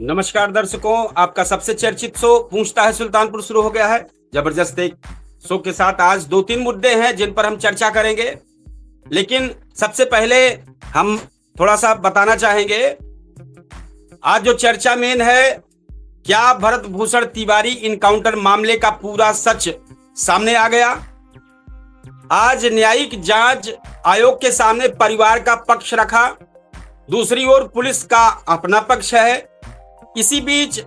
नमस्कार दर्शकों, आपका सबसे चर्चित शो पूछता है सुल्तानपुर शुरू हो गया है। जबरदस्त एक शो के साथ आज 2-3 मुद्दे हैं जिन पर हम चर्चा करेंगे। लेकिन सबसे पहले हम थोड़ा सा बताना चाहेंगे, आज जो चर्चा मेन है, क्या भरत भूषण तिवारी इनकाउंटर मामले का पूरा सच सामने आ गया। आज न्यायिक जांच आयोग के सामने परिवार का पक्ष रखा, दूसरी ओर पुलिस का अपना पक्ष है। इसी बीच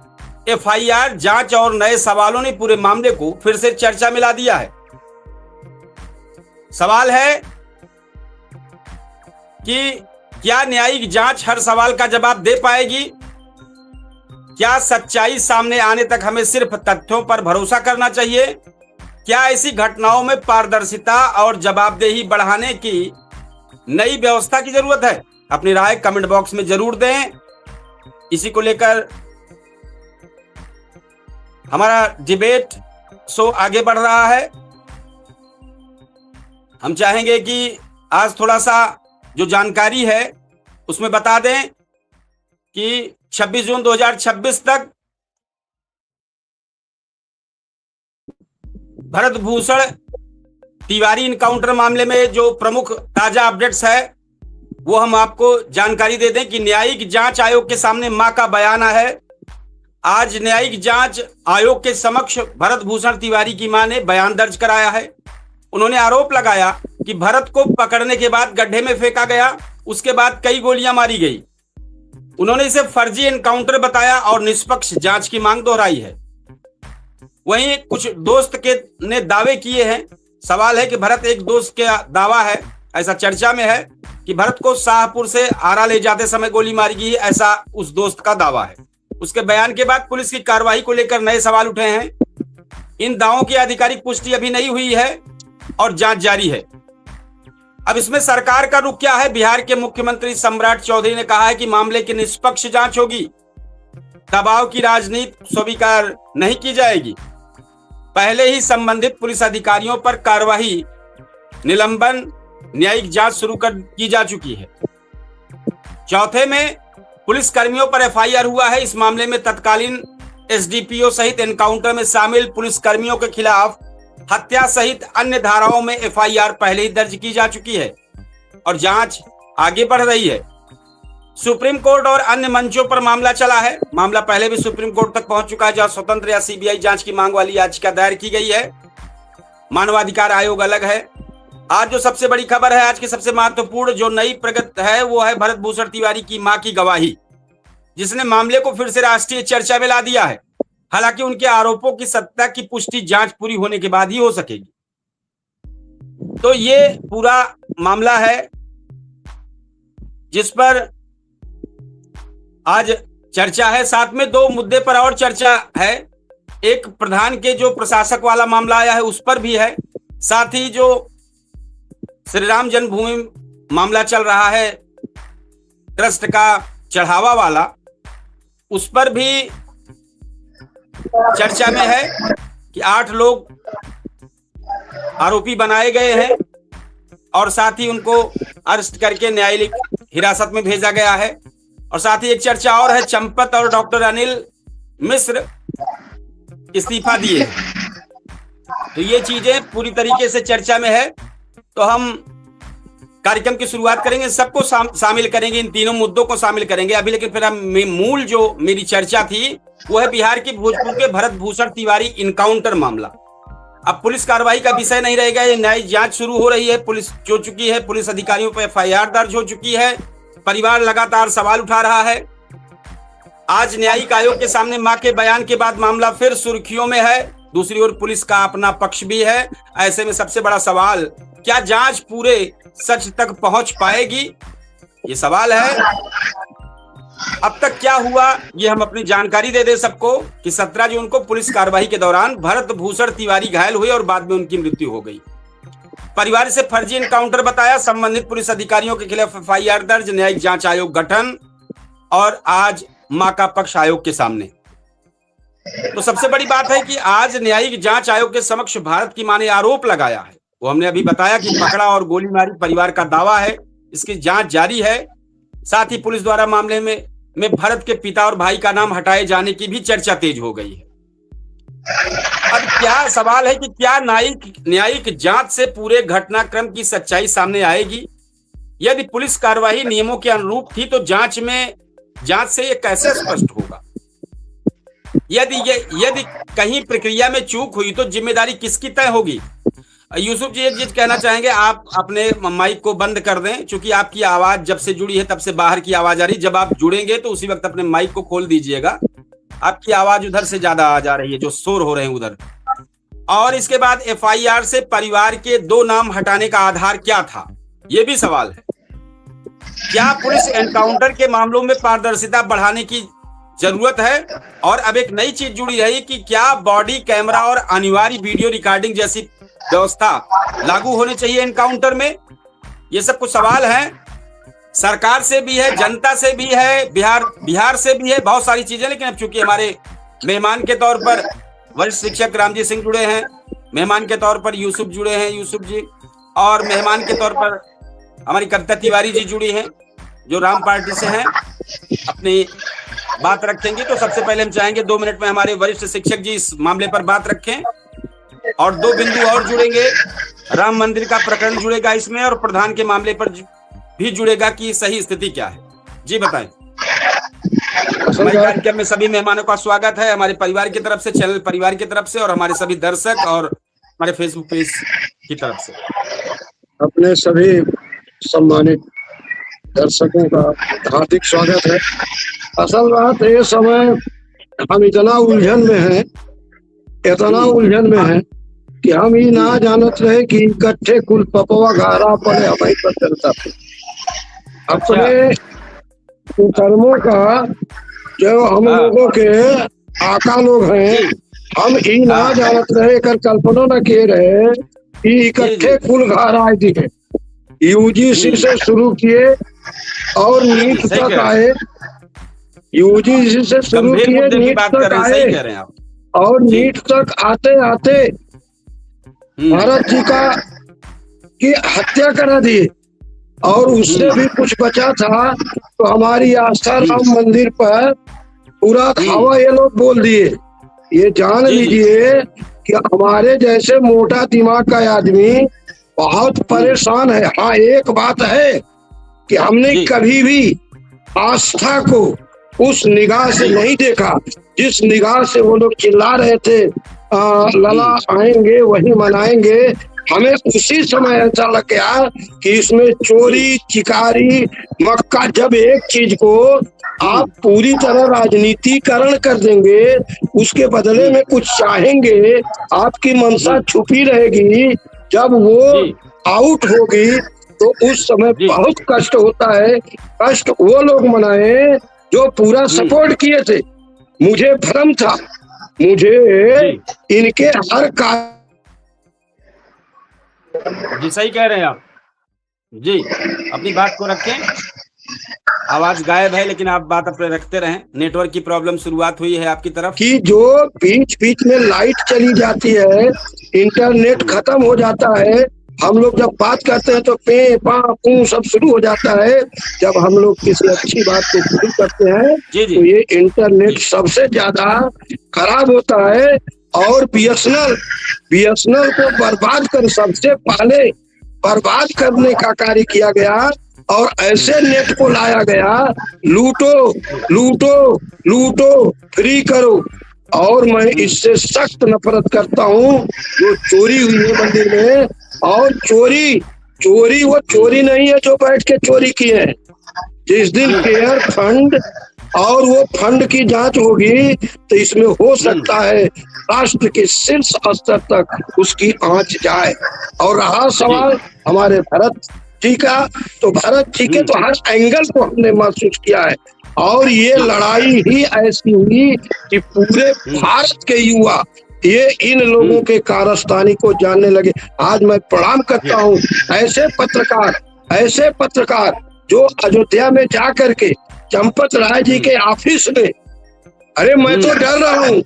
एफआईआर जांच और नए सवालों ने पूरे मामले को फिर से चर्चा में ला दिया है। सवाल है कि क्या न्यायिक जांच हर सवाल का जवाब दे पाएगी? क्या सच्चाई सामने आने तक हमें सिर्फ तथ्यों पर भरोसा करना चाहिए? क्या ऐसी घटनाओं में पारदर्शिता और जवाबदेही बढ़ाने की नई व्यवस्था की जरूरत है? अपनी राय कमेंट बॉक्स में जरूर दें। इसी को लेकर हमारा डिबेट शो आगे बढ़ रहा है। हम चाहेंगे कि आज थोड़ा सा जो जानकारी है उसमें बता दें कि 26 जून 2026 तक भरत भूषण तिवारी इनकाउंटर मामले में जो प्रमुख ताजा अपडेट्स है वो हम आपको जानकारी दे दें कि न्यायिक जांच आयोग के सामने मां का बयान है। आज न्यायिक जांच आयोग के समक्ष भरत भूषण तिवारी की मां ने बयान दर्ज कराया है। उन्होंने आरोप लगाया कि भरत को पकड़ने के बाद गड्ढे में फेंका गया, उसके बाद कई गोलियां मारी गई। उन्होंने इसे फर्जी एनकाउंटर बताया और निष्पक्ष जांच की मांग दोहराई है। वहीं कुछ दोस्त के ने दावे किए हैं। सवाल है कि भरत एक दोस्त का दावा है, ऐसा चर्चा में है कि भरत को शाहपुर से आरा ले जाते समय गोली मारी गई, ऐसा उस दोस्त का दावा है। उसके बयान के बाद पुलिस की कार्रवाई को लेकर नए सवाल उठे हैं। इन दावों की आधिकारिक पुष्टि अभी नहीं हुई है और जांच जारी है। अब इसमें सरकार का रुख क्या है? बिहार के मुख्यमंत्री सम्राट चौधरी ने कहा है कि मामले की निष्पक्ष जांच होगी, दबाव की राजनीति स्वीकार नहीं की जाएगी। पहले ही संबंधित पुलिस अधिकारियों पर कार्रवाई, निलंबन, न्यायिक जांच शुरू की जा चुकी है। चौथे में पुलिस कर्मियों पर एफआईआर हुआ है। इस मामले में तत्कालीन एसडीपीओ सहित एनकाउंटर में शामिल पुलिस कर्मियों के खिलाफ हत्या सहित अन्य धाराओं में एफआईआर पहले ही दर्ज की जा चुकी है और जांच आगे बढ़ रही है। सुप्रीम कोर्ट और अन्य मंचों पर मामला चला है। मामला पहले भी सुप्रीम कोर्ट तक पहुंच चुका है, जहां स्वतंत्र या सीबीआई जांच की मांग वाली याचिका दायर की गई है। मानवाधिकार आयोग अलग है। आज जो सबसे बड़ी खबर है, आज की सबसे महत्वपूर्ण जो नई प्रगति है वो है भरत भूषण तिवारी की मां की गवाही, जिसने मामले को फिर से राष्ट्रीय चर्चा में ला दिया है। हालांकि उनके आरोपों की सत्ता की पुष्टि जांच पूरी होने के बाद ही हो सकेगी। तो ये पूरा मामला है जिस पर आज चर्चा है। साथ में 2 मुद्दे पर और चर्चा है। एक प्रधान के जो प्रशासक वाला मामला आया है उस पर भी है। साथ ही जो श्री राम जन्मभूमि मामला चल रहा है, ट्रस्ट का चढ़ावा वाला, उस पर भी चर्चा में है कि 8 लोग आरोपी बनाए गए हैं और साथ ही उनको अरेस्ट करके न्यायिक हिरासत में भेजा गया है। और साथ ही एक चर्चा और है, चंपत और डॉक्टर अनिल मिश्र इस्तीफा दिए। तो ये चीजें पूरी तरीके से चर्चा में है। तो हम कार्यक्रम की शुरुआत करेंगे, सबको शामिल करेंगे, इन तीनों मुद्दों को शामिल करेंगे अभी। लेकिन फिर हम मूल जो मेरी चर्चा थी वो है बिहार की भोजपुर के भरत भूषण तिवारी इनकाउंटर मामला। अब पुलिस कार्रवाई का विषय नहीं रहेगा, ये न्यायिक जांच शुरू हो रही है, पुलिस हो चुकी है, पुलिस अधिकारियों पर एफआईआर दर्ज हो चुकी है, परिवार लगातार सवाल उठा रहा है। आज न्यायिक आयोग के सामने मां के बयान के बाद मामला फिर सुर्खियों में है। दूसरी ओर पुलिस का अपना पक्ष भी है। ऐसे में सबसे बड़ा सवाल, क्या जांच पूरे सच तक पहुंच पाएगी? ये सवाल है। अब तक क्या हुआ ये हम अपनी जानकारी दे दे सबको कि 17 जून को पुलिस कार्रवाई के दौरान भरत भूषण तिवारी घायल हुए और बाद में उनकी मृत्यु हो गई। परिवार से फर्जी एनकाउंटर बताया, संबंधित पुलिस अधिकारियों के खिलाफ एफआईआर दर्ज, न्यायिक जांच आयोग गठन और आज मां का पक्ष आयोग के सामने। तो सबसे बड़ी बात है कि आज न्यायिक जांच आयोग के समक्ष भारत की मां ने आरोप लगाया है। वो हमने अभी बताया कि पकड़ा और गोली मारी परिवार का दावा है, इसकी जांच जारी है। साथ ही पुलिस द्वारा मामले में में भरत के पिता और भाई का नाम हटाए जाने की भी चर्चा तेज हो गई है। अब क्या सवाल है कि क्या न्यायिक जांच से पूरे घटनाक्रम की सच्चाई सामने आएगी? यदि पुलिस कार्यवाही नियमों के अनुरूप थी तो जांच से ये कैसे स्पष्ट होगा? यदि कहीं प्रक्रिया में चूक हुई तो जिम्मेदारी किसकी तय होगी? यूसुफ जी एक चीज कहना चाहेंगे, आप अपने माइक को बंद कर दें, क्योंकि आपकी आवाज जब से जुड़ी है तब से बाहर की आवाज आ रही। जब आप जुड़ेंगे तो उसी वक्त अपने माइक को खोल दीजिएगा, आपकी आवाज उधर से ज्यादा आ जा रही है, जो शोर हो रहे हैं उधर। और इसके बाद एफआईआर से परिवार के 2 नाम हटाने का आधार क्या था, ये भी सवाल है। क्या पुलिस एनकाउंटर के मामलों में पारदर्शिता बढ़ाने की जरूरत है? और अब एक नई चीज जुड़ी रही कि क्या बॉडी कैमरा और अनिवार्य वीडियो रिकॉर्डिंग जैसी व्यवस्था लागू होनी चाहिए एनकाउंटर में? ये सब कुछ सवाल हैं, सरकार से भी है, जनता से भी है, बिहार से भी है, बहुत सारी चीजें। लेकिन अब चूंकि हमारे मेहमान के तौर पर वरिष्ठ शिक्षक रामजी सिंह जुड़े हैं, मेहमान के तौर पर यूसुफ जुड़े हैं, यूसुफ जी, और मेहमान के तौर पर हमारी कविता तिवारी जी जुड़ी हैं जो राम पार्टी से हैं, अपनी बात रखेंगे। तो सबसे पहले हम चाहेंगे 2 मिनट में हमारे वरिष्ठ शिक्षक जी इस मामले पर बात रखें, और 2 बिंदु और जुड़ेंगे। राम मंदिर का प्रकरण जुड़ेगा इसमें, और प्रधान के मामले पर भी जुड़ेगा कि सही स्थिति क्या है। जी बताएं। हमारे कार्यक्रम में सभी मेहमानों का स्वागत है, हमारे परिवार की तरफ से, चैनल परिवार की तरफ से, और हमारे सभी दर्शक और हमारे फेसबुक पेज की तरफ से। अपने सभी सम्मानित दर्शकों का हार्दिक स्वागत है। असल बात ये समय हम इतना उलझन में हैं कि हम ही ना जानत रहे कि इकट्ठे कुल पपवा घारा पड़े हमारी पर चलता थे। अपने कर्मों का जो हम लोगों के आका लोग हैं, हम ही ना जानत रहे, कर कल्पना न किए रहे कि इकट्ठे कुल घारा दिखे। यूजीसी से शुरू किए और नीट तक आए, यूजीसी से शुरू किए, नीट तक आए, और नीट तक आते आते भारत जी की हत्या करा दी, और उससे भी कुछ बचा था तो हमारी आस्था राम मंदिर पर पूरा धावा ये लोग बोल दिए। ये जान लीजिए कि हमारे जैसे मोटा दिमाग का आदमी बहुत परेशान है। हाँ, एक बात है कि हमने कभी भी आस्था को उस निगाह से नहीं देखा जिस निगाह से वो लोग चिल्ला रहे थे लला आएंगे वही मनाएंगे। हमें उसी समय ऐसा लग गया कि इसमें चोरी चिकारी मक्का, जब एक चीज को आप पूरी तरह राजनीतिकरण कर देंगे, उसके बदले में कुछ चाहेंगे, आपकी मंशा छुपी रहेगी, जब वो आउट होगी तो उस समय बहुत कष्ट होता है। कष्ट वो लोग मनाए जो पूरा सपोर्ट किए थे। मुझे भ्रम था, मुझे इनके हर कार्य। जी सही कह रहे हैं आप जी, अपनी बात को रखें। आवाज गायब है लेकिन आप बात अपने रखते रहें। नेटवर्क की प्रॉब्लम शुरुआत हुई है आपकी तरफ कि जो बीच बीच में लाइट चली जाती है, इंटरनेट खत्म हो जाता है, हम लोग जब बात करते हैं तो पे पा पू सब शुरू हो जाता है। जब हम लोग किसी अच्छी बात को शुरू करते हैं तो ये इंटरनेट सबसे ज्यादा खराब होता है। और बीएसएनएल को बर्बाद कर, सबसे पहले बर्बाद करने का कार्य किया गया और ऐसे नेट को लाया गया, लूटो लूटो लूटो, फ्री करो। और मैं इससे सख्त नफरत करता हूँ जो चोरी हुई है मंदिर में। और चोरी वो चोरी नहीं है जो बैठ के चोरी की है। जिस दिन केयर फंड और वो फंड की जांच होगी तो इसमें हो सकता है राष्ट्र के शीर्ष स्तर तक उसकी आंच जाए। और रहा सवाल हमारे भरत जी का, तो भरत जी के तो हर एंगल को हमने महसूस किया है। और ये लड़ाई ही ऐसी हुई कि पूरे भारत के युवा ये इन लोगों के कारस्तानी को जानने लगे। आज मैं प्रणाम करता हूँ ऐसे पत्रकार जो अयोध्या में जा करके चंपत राय जी के ऑफिस में, अरे मैं तो डर रहा हूँ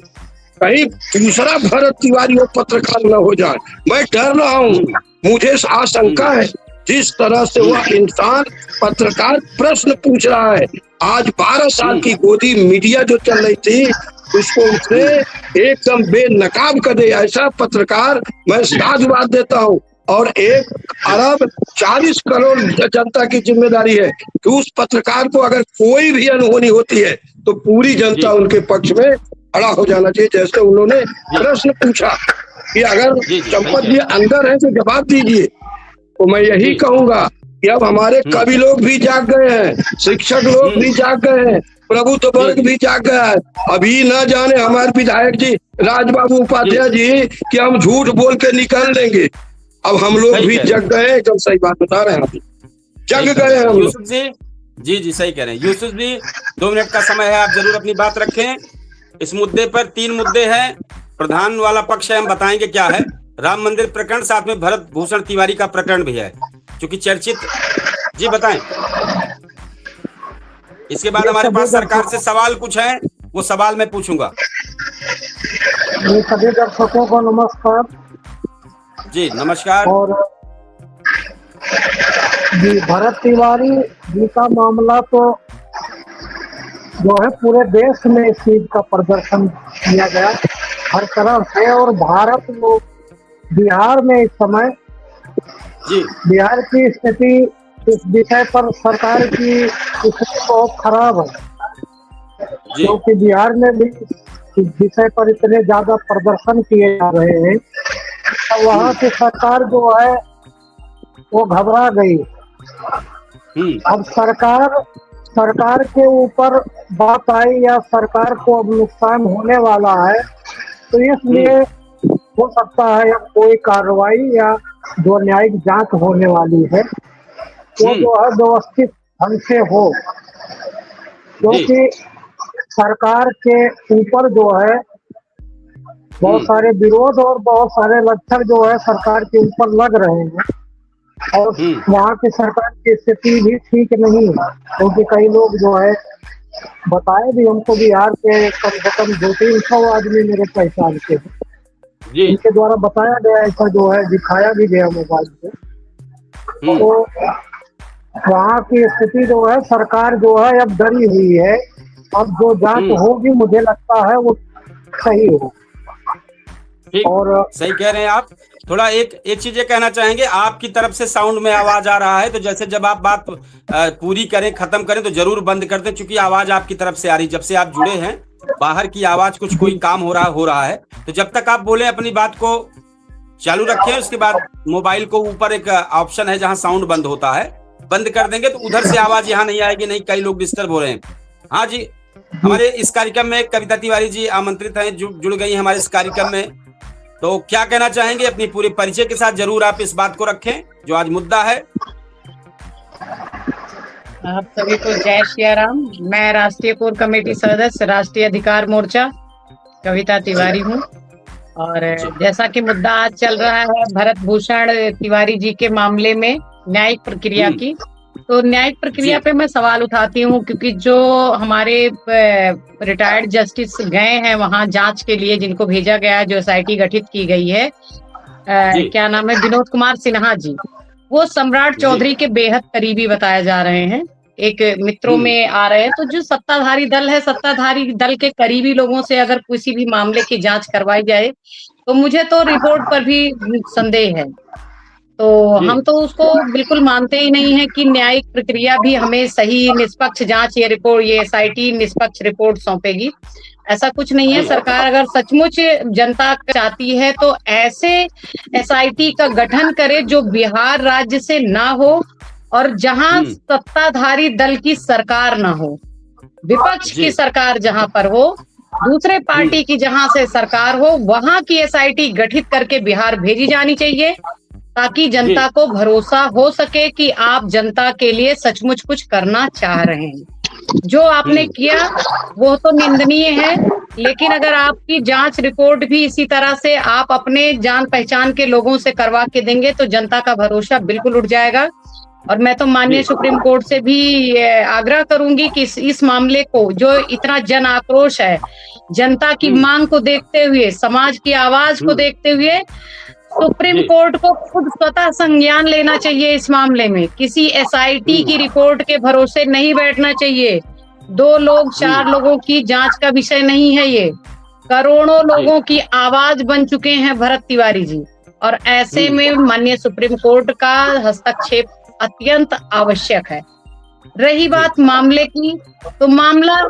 कहीं दूसरा भरत तिवारी वो पत्रकार न हो जाए, मैं डर रहा हूँ। मुझे आशंका है जिस तरह से वह इंसान पत्रकार प्रश्न पूछ रहा है। आज 12 साल की गोदी मीडिया जो चल रही थी उसको उसने एकदम बेनकाब कर दिया। ऐसा पत्रकार मैं साधुवाद देता हूँ। और 1 अरब 40 करोड़ जनता की जिम्मेदारी है कि उस पत्रकार को अगर कोई भी अनहोनी होती है तो पूरी जनता उनके पक्ष में खड़ा हो जाना चाहिए। जैसे उन्होंने प्रश्न पूछा कि अगर चंपत जी अंदर है तो जवाब दीजिए, तो मैं यही कहूंगा कि अब हमारे कवि लोग भी जाग गए हैं, शिक्षक लोग भी जाग गए हैं, प्रभुत्व वर्ग भी जाग गया है। अभी न जाने हमारे विधायक जी राजबाबू उपाध्याय जी कि हम झूठ बोल के निकाल लेंगे। अब हम लोग भी जग गए, एकदम सही बात बता रहे हैं आप, जग गए हैं हम यूसुफ जी जी सही कह रहे हैं। यूसुफ जी 2 मिनट का समय है, आप जरूर अपनी बात रखें। इस मुद्दे पर 3 मुद्दे हैं। प्रधान वाला पक्ष है, हम बताएंगे क्या है। राम मंदिर प्रकरण, साथ में भरत भूषण तिवारी का प्रकरण भी है क्योंकि चर्चित। जी बताएं। इसके बाद हमारे पास सरकार से सवाल कुछ है, वो सवाल मैं पूछूंगा। सभी दर्शकों को नमस्कार। जी नमस्कार। और जी भरत तिवारी जी का मामला तो जो है पूरे देश में इस चीज का प्रदर्शन किया गया हर तरफ से। और भारत में बिहार में इस समय जी बिहार की स्थिति इस विषय पर सरकार की स्थिति बहुत खराब है, क्योंकि बिहार में भी इस विषय पर इतने ज्यादा प्रदर्शन किए जा रहे हैं तो वहाँ की सरकार जो है वो घबरा गई। अब सरकार के ऊपर बात आई या सरकार को अब नुकसान होने वाला है, तो इसलिए हो सकता है अब कोई कार्रवाई या जो न्यायिक जांच होने वाली है वो जो है व्यवस्थित ढंग से हो, क्योंकि सरकार के ऊपर जो है बहुत सारे विरोध और बहुत सारे लक्षण जो है सरकार के ऊपर लग रहे हैं। और वहाँ की सरकार की स्थिति भी ठीक नहीं है, क्योंकि कई लोग जो है बताए भी हमको बिहार के कम से कम 200-300 आदमी मेरे पहचान के हैं, इनके द्वारा बताया गया, ऐसा जो है दिखाया भी गया मोबाइल पे। तो वहाँ की स्थिति जो है सरकार जो है अब डरी हुई है। अब जो जांच होगी मुझे लगता है वो सही हो। और सही कह रहे हैं आप। थोड़ा एक चीज कहना चाहेंगे, आपकी तरफ से साउंड में आवाज आ रहा है, तो जैसे जब आप बात पूरी करें, खत्म करें तो जरूर बंद कर दें, क्योंकि आवाज आपकी तरफ से आ रही। जब से आप जुड़े हैं बाहर की आवाज, कुछ कोई काम हो रहा है, तो जब तक आप बोले अपनी बात को चालू रखें। उसके बाद मोबाइल को ऊपर एक ऑप्शन है जहां साउंड बंद होता है, बंद कर देंगे तो उधर से आवाज यहाँ नहीं आएगी, नहीं कई लोग डिस्टर्ब हो रहे हैं। हाँ जी, हमारे इस कार्यक्रम में कविता तिवारी जी आमंत्रित हैं, जुड़ गई हमारे इस कार्यक्रम में। तो क्या कहना चाहेंगे अपनी पूरे परिचय के साथ? जरूर आप इस बात को रखें जो आज मुद्दा है। आप सभी को जय श्री राम। मैं राष्ट्रीय कोर कमेटी सदस्य राष्ट्रीय अधिकार मोर्चा कविता तिवारी हूँ। और जैसा कि मुद्दा आज चल रहा है भरत भूषण तिवारी जी के मामले में न्यायिक प्रक्रिया की, तो न्यायिक प्रक्रिया पे मैं सवाल उठाती हूँ, क्योंकि जो हमारे रिटायर्ड जस्टिस गए हैं वहां जांच के लिए, जिनको भेजा गया है, जो एसआईटी गठित की गई है, क्या नाम है, विनोद कुमार सिन्हा जी, वो सम्राट चौधरी के बेहद करीबी बताए जा रहे हैं, एक मित्रों में आ रहे हैं। तो जो सत्ताधारी दल है, सत्ताधारी दल के करीबी लोगों से अगर किसी भी मामले की जांच करवाई जाए तो मुझे तो रिपोर्ट पर भी संदेह है। तो हम तो उसको बिल्कुल मानते ही नहीं है कि न्यायिक प्रक्रिया भी हमें सही निष्पक्ष जांच ये रिपोर्ट, ये एसआईटी निष्पक्ष रिपोर्ट सौंपेगी। ऐसा कुछ नहीं है। सरकार अगर सचमुच जनता चाहती है तो ऐसे एसआईटी का गठन करे जो बिहार राज्य से ना हो और जहां सत्ताधारी दल की सरकार ना हो, विपक्ष की सरकार जहां पर हो, दूसरे पार्टी की जहां से सरकार हो, वहां की एसआईटी गठित करके बिहार भेजी जानी चाहिए, ताकि जनता को भरोसा हो सके कि आप जनता के लिए सचमुच कुछ करना चाह रहे हैं। जो आपने किया वो तो निंदनीय है, लेकिन अगर आपकी जांच रिपोर्ट भी इसी तरह से आप अपने जान पहचान के लोगों से करवा के देंगे तो जनता का भरोसा बिल्कुल उठ जाएगा। और मैं तो माननीय सुप्रीम कोर्ट से भी आग्रह करूंगी कि इस मामले को, जो इतना जन आक्रोश है, जनता की मांग को देखते हुए, समाज की आवाज को देखते हुए सुप्रीम कोर्ट को खुद स्वतः संज्ञान लेना चाहिए इस मामले में। किसी एसआईटी की रिपोर्ट के भरोसे नहीं बैठना चाहिए। 2 लोग 4 लोगों की जांच का विषय नहीं है ये। करोड़ों लोगों की आवाज बन चुके हैं भरत तिवारी जी, और ऐसे में माननीय सुप्रीम कोर्ट का हस्तक्षेप अत्यंत आवश्यक है। रही बात मामले की, तो मामला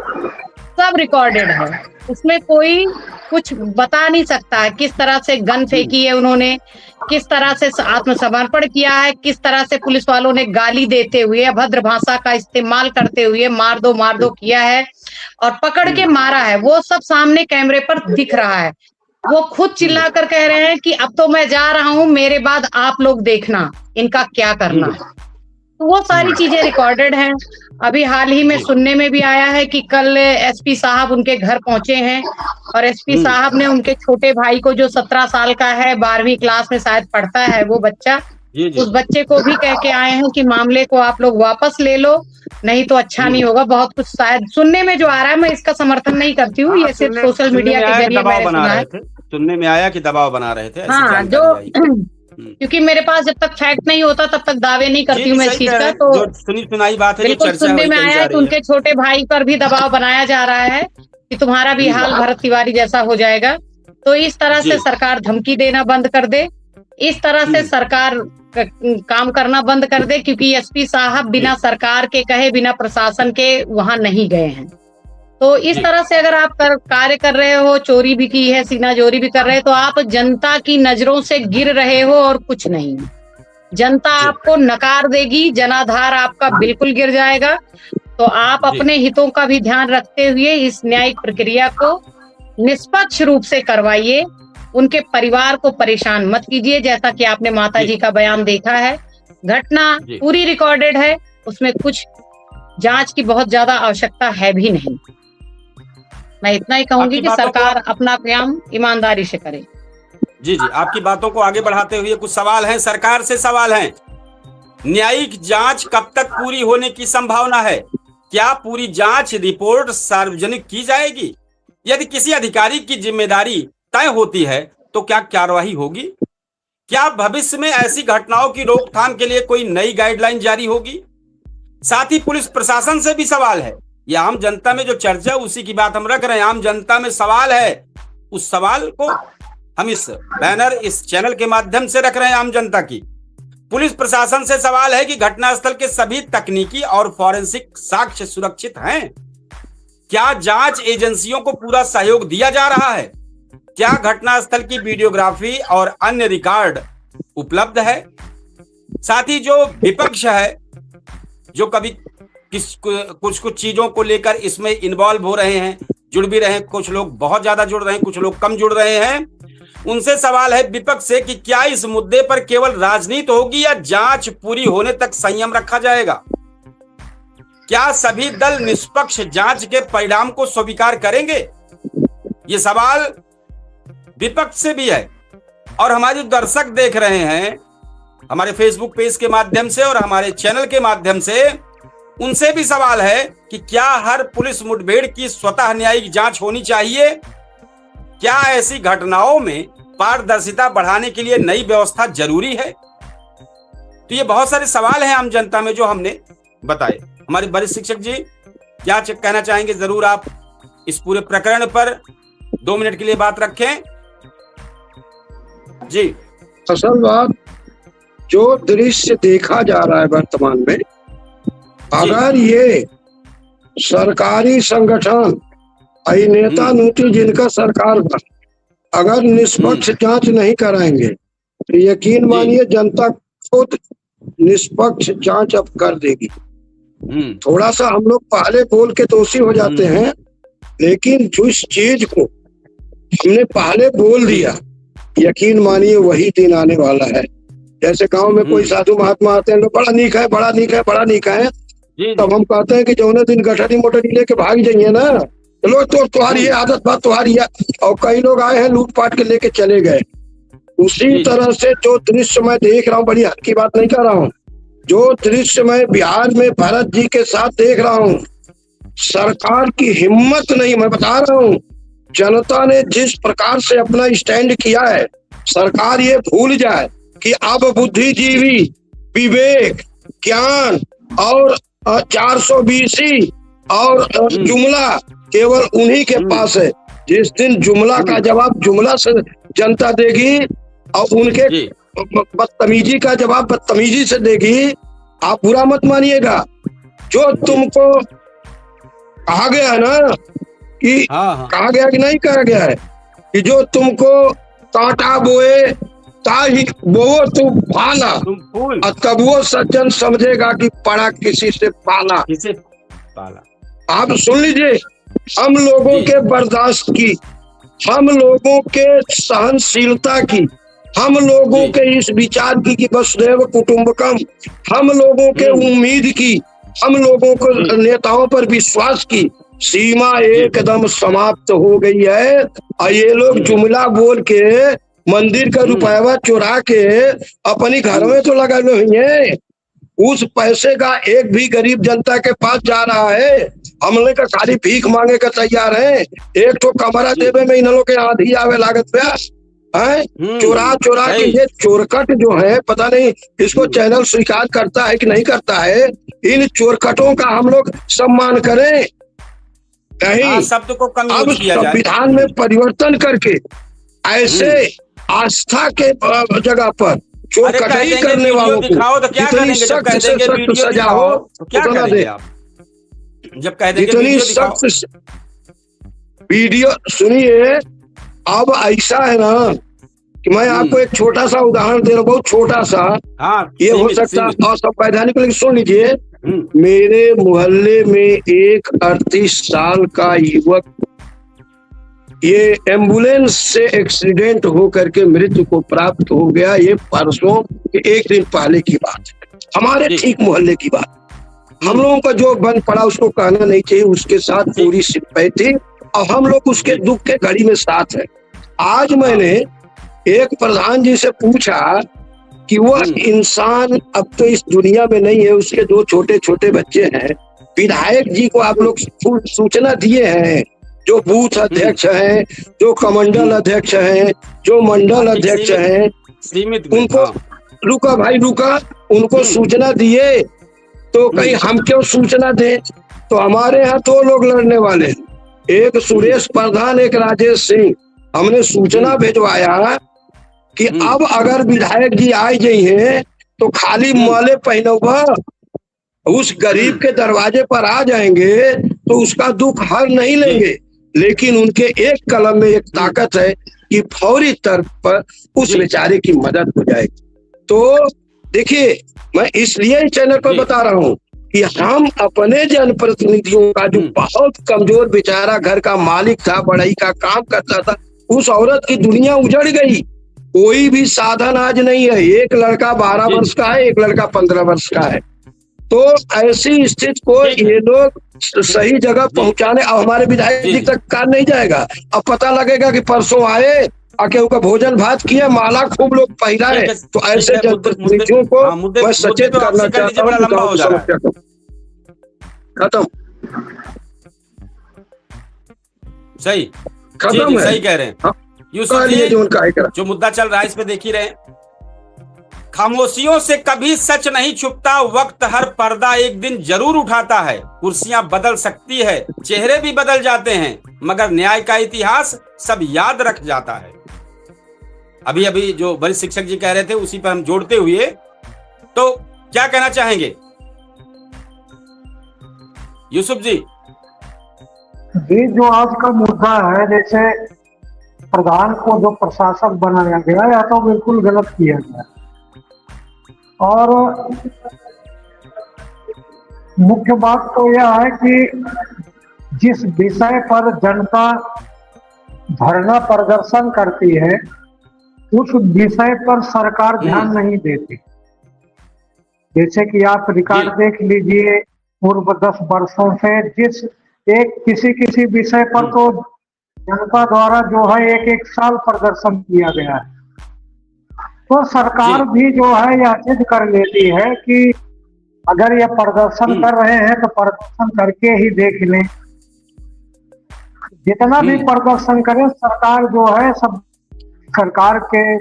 सब रिकॉर्डेड है, उसमें कोई कुछ बता नहीं सकता है किस तरह से गन फेंकी है उन्होंने, किस तरह से आत्मसमर्पण किया है, किस तरह से पुलिस वालों ने गाली देते हुए, अभद्र भाषा का इस्तेमाल करते हुए मार दो किया है और पकड़ के मारा है। वो सब सामने कैमरे पर दिख रहा है। वो खुद चिल्लाकर कह रहे हैं कि अब तो मैं जा रहा हूं, मेरे बाद आप लोग देखना इनका क्या करना है। तो वो सारी चीजें रिकॉर्डेड हैं। अभी हाल ही में सुनने में भी आया है कि कल एसपी साहब उनके घर पहुंचे हैं और एसपी साहब ने उनके छोटे भाई को, जो 17 साल का है, 12वीं क्लास में शायद पढ़ता है वो बच्चा, उस बच्चे को भी कह के आए हैं कि मामले को आप लोग वापस ले लो, नहीं तो अच्छा नहीं होगा। बहुत कुछ शायद सुनने में जो आ रहा है, मैं इसका समर्थन नहीं करती हूँ, ये सिर्फ सोशल मीडिया के जरिए मैंने सुना है। सुनने में आया कि दबाव बना रहे थे। हाँ, जो क्योंकि मेरे पास जब तक फैक्ट नहीं होता तब तक दावे नहीं करती हूँ मैं इस चीज का। तो सुनी सुनाई बात है, बिल्कुल सुनने में आया है कि उनके छोटे भाई पर भी दबाव बनाया जा रहा है कि तुम्हारा भी हाल भरत तिवारी जैसा हो जाएगा। तो इस तरह से सरकार धमकी देना बंद कर दे, इस तरह से सरकार काम करना बंद कर दे, क्योंकि एसपी साहब बिना सरकार के कहे, बिना प्रशासन के वहां नहीं गए हैं। तो इस तरह से अगर आप कार्य कर रहे हो, चोरी भी की है, सीनाजोरी भी कर रहे हो, तो आप जनता की नजरों से गिर रहे हो और कुछ नहीं। जनता आपको नकार देगी, जनाधार आपका बिल्कुल गिर जाएगा। तो आप अपने हितों का भी ध्यान रखते हुए इस न्यायिक प्रक्रिया को निष्पक्ष रूप से करवाइए। उनके परिवार को परेशान मत कीजिए। जैसा कि आपने माता जी का बयान देखा है, घटना पूरी रिकॉर्डेड है, उसमें कुछ जांच की बहुत ज्यादा आवश्यकता है भी नहीं। मैं इतना ही कहूंगी कि सरकार अपना काम ईमानदारी से करे। जी, आपकी बातों को आगे बढ़ाते हुए कुछ सवाल हैं, सरकार से सवाल हैं। न्यायिक जांच कब तक पूरी होने की संभावना है? क्या पूरी जांच रिपोर्ट सार्वजनिक की जाएगी? यदि किसी अधिकारी की जिम्मेदारी तय होती है तो क्या कार्रवाई होगी? क्या भविष्य में ऐसी घटनाओं की रोकथाम के लिए कोई नई गाइडलाइन जारी होगी? साथ ही पुलिस प्रशासन से भी सवाल है। ये आम जनता में जो चर्चा है उसी की बात हम रख रहे हैं। आम जनता में सवाल है, उस सवाल को हम इस बैनर, इस चैनल के माध्यम से रख रहे हैं आम जनता की। पुलिस प्रशासन से सवाल है कि घटनास्थल के सभी तकनीकी और फॉरेंसिक साक्ष्य सुरक्षित हैं? क्या जांच एजेंसियों को पूरा सहयोग दिया जा रहा है? क्या घटनास्थल की वीडियोग्राफी और अन्य रिकॉर्ड उपलब्ध है? साथ ही जो विपक्ष है, जो कभी कुछ चीजों को लेकर इसमें इन्वॉल्व हो रहे हैं, जुड़ भी रहे हैं, कुछ लोग बहुत ज्यादा जुड़ रहे हैं, कुछ लोग कम जुड़ रहे हैं, उनसे सवाल है विपक्ष से कि क्या इस मुद्दे पर केवल राजनीति होगी या जांच पूरी होने तक संयम रखा जाएगा? क्या सभी दल निष्पक्ष जांच के परिणाम को स्वीकार करेंगे? ये सवाल विपक्ष से भी है। और हमारे जो दर्शक देख रहे हैं हमारे फेसबुक पेज के माध्यम से और हमारे चैनल के माध्यम से, उनसे भी सवाल है कि क्या हर पुलिस मुठभेड़ की स्वतः न्यायिक जांच होनी चाहिए? क्या ऐसी घटनाओं में पारदर्शिता बढ़ाने के लिए नई व्यवस्था जरूरी है? तो ये बहुत सारे सवाल हैं आम जनता में जो हमने बताए। हमारे वरिष्ठ शिक्षक जी क्या कहना चाहेंगे? जरूर आप इस पूरे प्रकरण पर 2 मिनट के लिए बात रखें। जी, असल बात जो दृश्य देखा जा रहा है वर्तमान में, अगर ये सरकारी संगठन, नेता नीति जिनका सरकार पर अगर निष्पक्ष जांच नहीं कराएंगे तो यकीन मानिए जनता खुद निष्पक्ष जांच अब कर देगी। थोड़ा सा हम लोग पहले बोल के दोषी हो जाते हैं, लेकिन जिस चीज को हमने पहले बोल दिया, यकीन मानिए वही दिन आने वाला है। जैसे गांव में कोई साधु महात्मा आते हैं, बड़ा नीक है, बड़ा नीक है, बड़ा नीक है, तब हम कहते हैं कि जौने दिन गठरी मोटरी लेके भाग जाइए ना, चलो तो तुम्हारी आदत बात तुम्हारी है। और कई लोग आए हैं लूटपाट के लेके चले गए। उसी तरह से जो दृश्य मैं देख रहा हूँ, बड़ी हद की बात नहीं कर रहा हूँ, जो दृश्य मैं बिहार में भरत जी के साथ देख रहा हूँ, सरकार की हिम्मत नहीं, मैं बता रहा हूँ, जनता ने जिस प्रकार से अपना स्टैंड किया है, सरकार ये भूल जाए कि अब बुद्धिजीवी, विवेक, ज्ञान और 420 और जुमला केवल उन्हीं के पास है। जिस दिन जुमला का जवाब जुमला से जनता देगी और उनके बदतमीजी का जवाब बदतमीजी से देगी, आप बुरा मत मानिएगा। जो तुमको कहा गया है ना कि कहा गया कि नहीं कहा गया है कि जो तुमको कांटा बोए ताही बोओ तू भाला, और तब वो सज्जन समझेगा कि पड़ा किसी से पाला। आप सुन लीजिए, हम लोगों के बर्दाश्त की, हम लोगों के सहनशीलता की, हम लोगों के इस विचार की कि वसुधैव कुटुंबकम, हम लोगों के उम्मीद की, हम लोगों को नेताओं पर विश्वास की सीमा एकदम समाप्त हो गई है। और ये लोग जुमला बोल के मंदिर का रुपया चुरा के अपनी घर में तो लगा हुए हैं। उस पैसे का एक भी गरीब जनता के पास जा रहा है। हमने का खाली भीख मांगे का तैयार है। एक तो कमरा देवे में इन लोगों के आधी आवे लागत पे है। चुरा के ये चोरकट जो है, पता नहीं इसको चैनल स्वीकार करता है कि नहीं करता है। इन चोरकटों का हम लोग सम्मान करें। कहीं शब्द को कम अब संविधान में परिवर्तन करके ऐसे आस्था के जगह पर चोरकटाई करने वालों को जितनी सख्त से सख्त सजा हो उतना दे। जब कह देंगे जितनी सख्त वीडियो सुनिए। अब ऐसा है ना कि मैं आपको एक छोटा सा उदाहरण दे रहा हूँ, बहुत छोटा सा। ये हो सकता है और सब वैधानिक, लेकिन सुन लीजिए। मेरे मोहल्ले में एक 38 साल का युवक ये एम्बुलेंस से एक्सीडेंट हो करके मृत्यु को प्राप्त हो गया। ये परसों एक दिन पहले की बात है, हमारे ठीक मोहल्ले की बात। हम लोगों का जो बंद पड़ा उसको कहना नहीं चाहिए, उसके साथ पूरी सिंपैथी और हम लोग उसके दुख के घड़ी में साथ है। आज मैंने एक प्रधान जी से पूछा कि वह इंसान अब तो इस दुनिया में नहीं है, उसके 2 छोटे छोटे बच्चे हैं। विधायक जी को आप लोग सूचना दिए हैं, जो बूथ अध्यक्ष हैं, जो कमंडल अध्यक्ष हैं, जो मंडल अध्यक्ष हैं, उनको रुका भाई रुका, उनको सूचना दिए तो कहीं हम क्यों सूचना दें। तो हमारे यहाँ 2 लोग लड़ने वाले, एक सुरेश प्रधान, एक राजेश सिंह। हमने सूचना भेजवाया कि अब अगर विधायक जी आई गई हैं तो खाली माले पहनोगा उस गरीब के दरवाजे पर आ जाएंगे तो उसका दुख हर नहीं लेंगे, लेकिन उनके एक कलम में एक ताकत है कि फौरी तौर पर उस बेचारे की मदद हो जाएगी। तो देखिए, मैं इसलिए इस चैनल पर बता रहा हूँ कि हम अपने जनप्रतिनिधियों का, जो बहुत कमजोर बेचारा घर का मालिक था, बढ़ई का काम करता था, उस औरत की दुनिया उजड़ गई। कोई भी साधन आज नहीं है। एक लड़का 12 वर्ष का है, एक लड़का 15 वर्ष का है। तो ऐसी स्थिति को ये लोग सही जगह पहुंचाने, और हमारे विधायक जी तक कार नहीं जाएगा। अब पता लगेगा कि परसों आए आके उनका भोजन भात किया, माला खूब लोग पहरा है। तो ऐसे जनप्रतिनिधियों को मैं सचेत करना चाहता हूँ। खत्म सही खत्म है, सही कह रहे हैं यूसुफ जी। जो मुद्दा चल रहा है इस पे देख ही रहे। खामोशियों से कभी सच नहीं छुपता, वक्त हर पर्दा एक दिन जरूर उठाता है। कुर्सियां बदल सकती है, चेहरे भी बदल जाते हैं, मगर न्याय का इतिहास सब याद रख जाता है। अभी अभी जो वरिष्ठ शिक्षक जी कह रहे थे उसी पर हम जोड़ते हुए तो क्या कहना चाहेंगे यूसुफ जी? जी, जो आज का मुद्दा है, जैसे प्रधान को जो प्रशासक बनाया गया, या तो बिल्कुल गलत किया गया। और मुख्य बात तो यह है कि जिस विषय पर जनता धरना प्रदर्शन करती है उस विषय पर सरकार ध्यान नहीं देती। जैसे कि आप रिकॉर्ड देख लीजिए पूर्व 10 वर्षों से, जिस एक किसी विषय पर तो जनता द्वारा जो है एक साल प्रदर्शन किया गया है। तो सरकार भी जो है यह सिद्ध कर लेती है कि अगर ये प्रदर्शन कर रहे हैं तो प्रदर्शन करके ही देख लें। जितना भी प्रदर्शन करे, सरकार जो है सब, सरकार के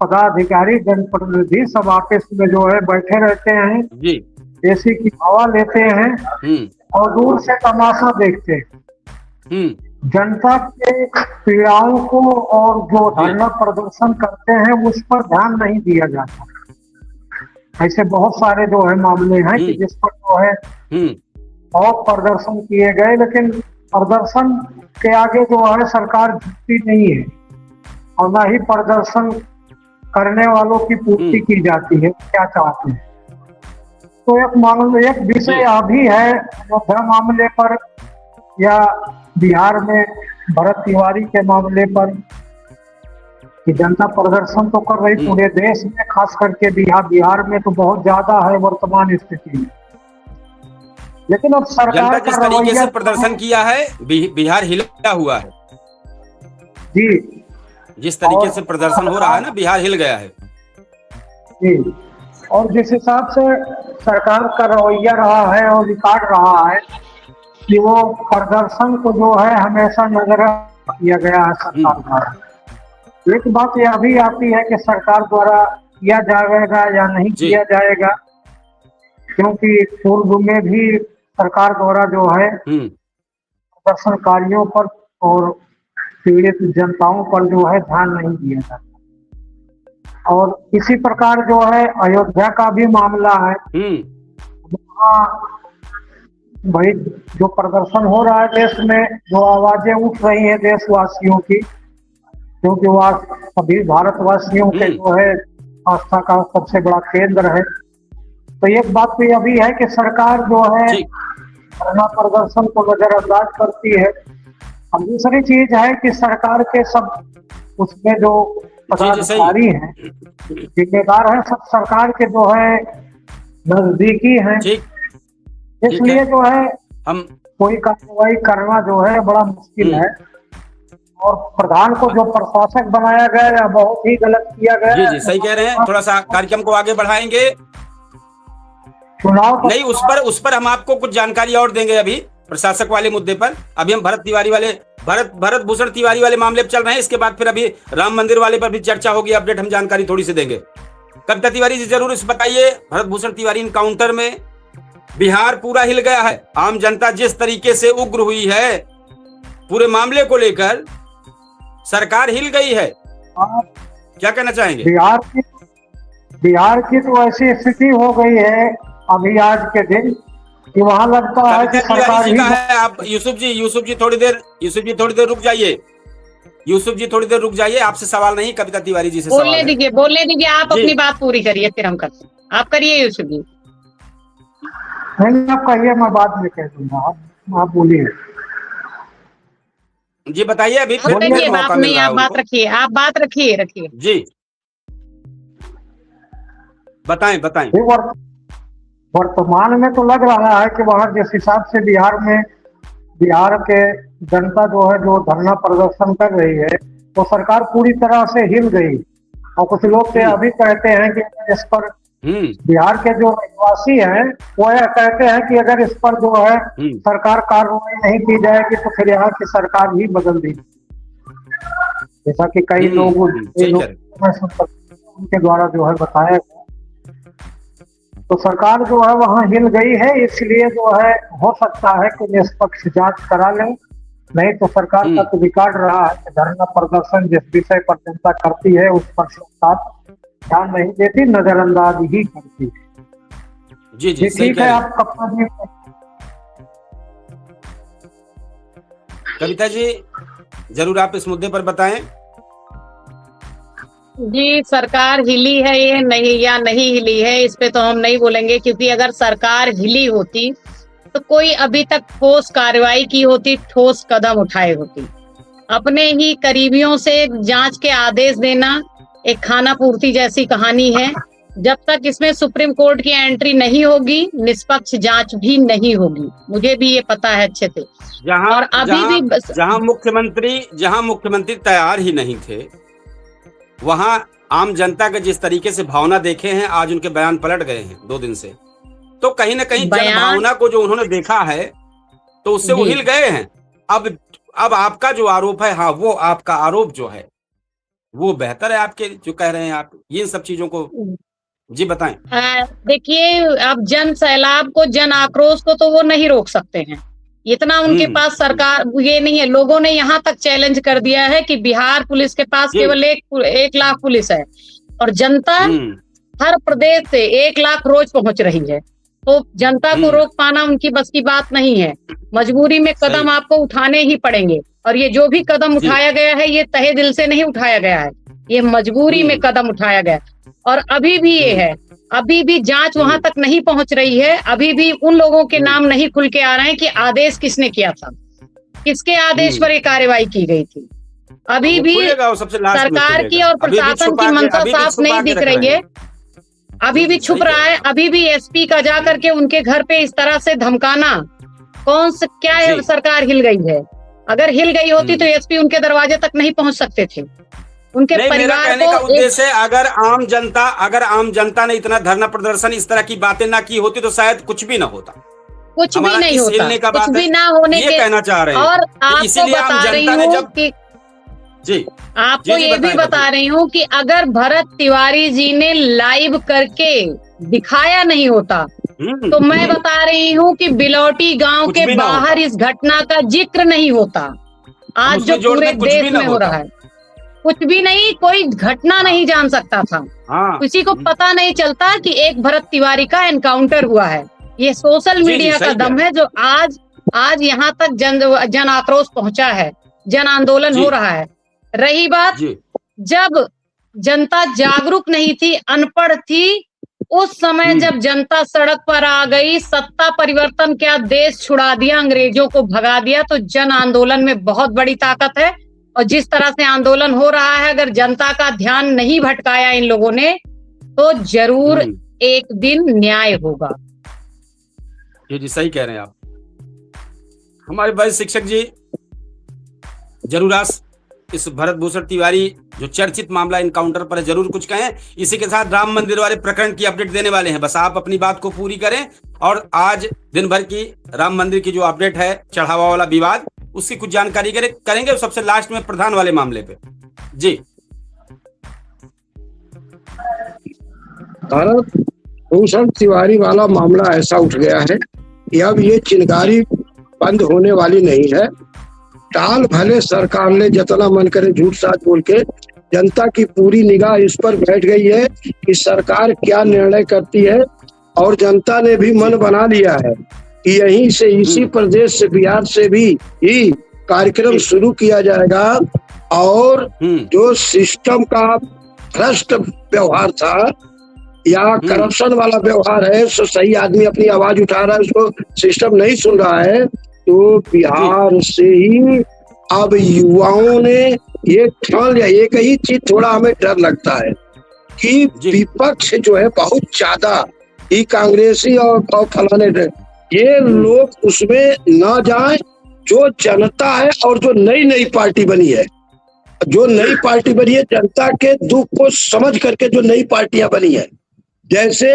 पदाधिकारी जनप्रतिनिधि सब आपस में जो है बैठे रहते हैं, जी एसी की हवा लेते हैं और दूर से तमाशा देखते हैं। जनता के पीड़ाओं को और जो धरना प्रदर्शन करते हैं उस पर ध्यान नहीं दिया जाता। ऐसे बहुत सारे जो है मामले हैं कि जिस पर जो है बहुत प्रदर्शन किए गए, लेकिन प्रदर्शन के आगे जो है सरकार झुकती नहीं है और ना ही प्रदर्शन करने वालों की पूर्ति की जाती है क्या चाहते हैं। तो एक विषय अभी है अयोध्या मामले पर या बिहार में भरत तिवारी के मामले पर कि जनता प्रदर्शन तो कर रही पूरे देश में, खास करके बिहार में तो बहुत ज्यादा है वर्तमान स्थिति में। लेकिन अब सरकार जिस तरीके से प्रदर्शन किया है, बिहार हिला हुआ है जी। जिस तरीके से प्रदर्शन हो रहा है ना, बिहार हिल गया है जी। और जिस हिसाब से सरकार का रवैया रहा है और रिकॉर्ड रहा है कि वो प्रदर्शन को जो है हमेशा नजर किया गया है सरकार द्वारा। एक बात यह भी आती है कि सरकार द्वारा किया जाएगा या नहीं किया जाएगा, क्योंकि पूर्व में भी सरकार द्वारा जो है प्रदर्शनकारियों पर और पीड़ित जनताओं पर जो है ध्यान नहीं दिया जाता। और इसी प्रकार जो है अयोध्या का भी मामला है, भाई जो प्रदर्शन हो रहा है देश में, जो आवाजें उठ रही हैं देशवासियों की, क्योंकि वह सभी भारतवासियों के जो है आस्था का सबसे बड़ा केंद्र है। तो एक बात तो यह भी है कि सरकार जो है धरना प्रदर्शन को नजरअंदाज करती है। और दूसरी चीज है कि सरकार के सब उसमें जो पदाधिकारी हैं, जिम्मेदार हैं, सब सरकार के जो है नजदीकी हैं, इसलिए जो है हम कोई कार्रवाई करना जो है बड़ा मुश्किल है। और प्रधान को जो प्रशासक बनाया गया बहुत ही गलत किया गया। जी सही कह रहे हैं। थोड़ा सा कार्यक्रम को आगे बढ़ाएंगे, चुनाव नहीं उस पर हम आपको कुछ जानकारी और देंगे अभी प्रशासक वाले मुद्दे पर। अभी हम भरत भूषण तिवारी वाले मामले पर चल रहे हैं, इसके बाद फिर अभी राम मंदिर वाले पर भी चर्चा होगी, अपडेट हम जानकारी थोड़ी सी देंगे। कविता तिवारी जी जरूर इस बताइए, भरत भूषण तिवारी इनकाउंटर में बिहार पूरा हिल गया है। आम जनता जिस तरीके से उग्र हुई है पूरे मामले को लेकर, सरकार हिल गई है, क्या कहना चाहेंगे? बिहार की तो ऐसी स्थिति हो गई है अभी आज के दिन कि वहां लगता है कि सरकार ही है। आप यूसुफ जी थोड़ी देर रुक जाइए। यूसुफ जी थोड़ी देर रुक जाइए, आपसे सवाल नहीं, कविता तिवारी जी से सवाल है। बोलने दीजिए, आप अपनी बात पूरी करिए, फिर हम करते हैं। आप करिए यूसुफ जी। नहीं, आप कहिए, मैं बाद में कह दूंगा, आप बोलिए जी। बताइए अभी आप बात रखिए जी, बताएं। वर्तमान में तो लग रहा है कि वहां जिस हिसाब से बिहार के जनता जो है जो धरना प्रदर्शन कर रही है, तो सरकार पूरी तरह से हिल गई। और कुछ लोग तो अभी कहते हैं कि इस पर बिहार के जो निवासी हैं वो यह कहते हैं कि अगर इस पर जो है सरकार कार्रवाई नहीं की जाएगी तो फिर यहाँ की सरकार ही बदल दी, जैसा कि कई लोग उनके द्वारा जो है बताया गया। तो सरकार जो है वहां हिल गई है, इसलिए जो है हो सकता है कि निष्पक्ष जांच करा लें। नहीं तो सरकार का तो रिकॉर्ड रहा है कि धरना प्रदर्शन जिस विषय पर जनता करती है उस पर सरकार ध्यान नहीं देती, नजरअंदाज ही करती है। जी ठीक है, आप कविता जी। कविता जी जरूर आप इस मुद्दे पर बताएं। जी, सरकार हिली है ये नहीं हिली है, इस पे तो हम नहीं बोलेंगे, क्योंकि अगर सरकार हिली होती तो कोई अभी तक ठोस कार्रवाई की होती, ठोस कदम उठाए होती। अपने ही करीबियों से जांच के आदेश देना एक खाना पूर्ति जैसी कहानी है। जब तक इसमें सुप्रीम कोर्ट की एंट्री नहीं होगी, निष्पक्ष जांच भी नहीं होगी, मुझे भी ये पता है अच्छे से। और अभी भी जहां मुख्यमंत्री तैयार ही नहीं थे, वहां आम जनता के जिस तरीके से भावना देखे हैं, आज उनके बयान पलट गए हैं 2 दिन से। तो कहीं ना कहीं जन भावना को जो उन्होंने देखा है तो उससे वो हिल गए हैं। अब आपका जो आरोप है, हाँ, वो आपका आरोप जो है वो बेहतर है आपके जो कह रहे हैं आप, ये सब चीजों को जी बताएं। देखिए, अब जन सैलाब को, जन आक्रोश को तो वो नहीं रोक सकते हैं, इतना उनके पास सरकार ये नहीं है। लोगों ने यहाँ तक चैलेंज कर दिया है कि बिहार पुलिस के पास केवल 1 लाख पुलिस है और जनता हर प्रदेश से 1 लाख रोज पहुंच रही है, तो जनता को रोक पाना उनकी बस की बात नहीं है। मजबूरी में कदम आपको उठाने ही पड़ेंगे, और ये जो भी कदम उठाया गया है ये तहे दिल से नहीं उठाया गया है, ये मजबूरी में कदम उठाया गया। और अभी भी ये है, अभी भी जांच वहां तक नहीं पहुंच रही है, अभी भी उन लोगों के नाम नहीं खुल के आ रहे हैं कि आदेश किसने किया था, किसके आदेश पर ये कार्रवाई की गई थी। अभी भी सरकार की और प्रशासन की मंशा साफ नहीं दिख रही है, अभी भी छुप रहा है। अभी भी एसपी का जा करके उनके घर पे इस तरह से धमकाना, क्या सरकार हिल गई है? अगर हिल गई होती तो एसपी उनके दरवाजे तक नहीं पहुंच सकते थे। उनके परिवार कहने का उद्देश्य है, अगर आम जनता ने इतना धरना प्रदर्शन, इस तरह की बातें ना की होती तो शायद कुछ भी ना होता, कुछ भी नहीं होता, कुछ भी ना होने के कहना चाह रहे हैं। और आपको बता रही हूँ कि जी, आपको ये भी बता रही हूँ कि अगर भरत तिवारी जी ने लाइव करके दिखाया नहीं होता तो मैं बता रही हूँ कि बिलौटी गांव के बाहर इस घटना का जिक्र नहीं होता। आज जो पूरे देश में हो रहा है, कुछ भी नहीं, कोई घटना नहीं जान सकता था, किसी को पता नहीं चलता कि एक भरत तिवारी का एनकाउंटर हुआ है। ये सोशल मीडिया का दम है जो आज यहाँ तक जन आक्रोश पहुंचा है, जन आंदोलन हो रहा है। रही बात, जब जनता जागरूक नहीं थी, अनपढ़ थी, उस समय जब जनता सड़क पर आ गई, सत्ता परिवर्तन क्या, देश छुड़ा दिया, अंग्रेजों को भगा दिया, तो जन आंदोलन में बहुत बड़ी ताकत है। और जिस तरह से आंदोलन हो रहा है, अगर जनता का ध्यान नहीं भटकाया इन लोगों ने तो जरूर एक दिन न्याय होगा। जी सही कह रहे हैं आप। हमारे भाई शिक्षक जी जरूर आज इस भरत भूषण तिवारी जो चर्चित मामला इनकाउंटर पर है जरूर कुछ कहें। इसी के साथ राम मंदिर वाले प्रकरण की अपडेट देने वाले हैं, बस आप अपनी बात को पूरी करें। और आज दिन भर की राम मंदिर की जो अपडेट है, चढ़ावा वाला विवाद, उसकी कुछ जानकारी करेंगे सबसे लास्ट में प्रधान वाले मामले पे। जी, भरत भूषण तिवारी वाला मामला ऐसा उठ गया है कि अब ये चिंगारी बंद होने वाली नहीं है। टाल भले सरकार ने जितना मन करे झूठ साच बोल के, जनता की पूरी निगाह इस पर बैठ गई है कि सरकार क्या निर्णय करती है। और जनता ने भी मन बना लिया है कि यहीं से, इसी प्रदेश से, बिहार से भी ही कार्यक्रम शुरू किया जाएगा। और जो सिस्टम का भ्रष्ट व्यवहार था या करप्शन वाला व्यवहार है, सो सही आदमी अपनी आवाज उठा रहा है, उसको सिस्टम नहीं सुन रहा है, तो बिहार से ही अब युवाओं ने ये ठान लिया। एक ही चीज थोड़ा हमें डर लगता है कि विपक्ष जो है बहुत ज्यादा, ये कांग्रेसी और फलाने, ये लोग उसमें न जाए। जो जनता है और जो नई पार्टी बनी है, जो नई पार्टी बनी है, जनता के दुख को समझ करके जो नई पार्टियां बनी है, जैसे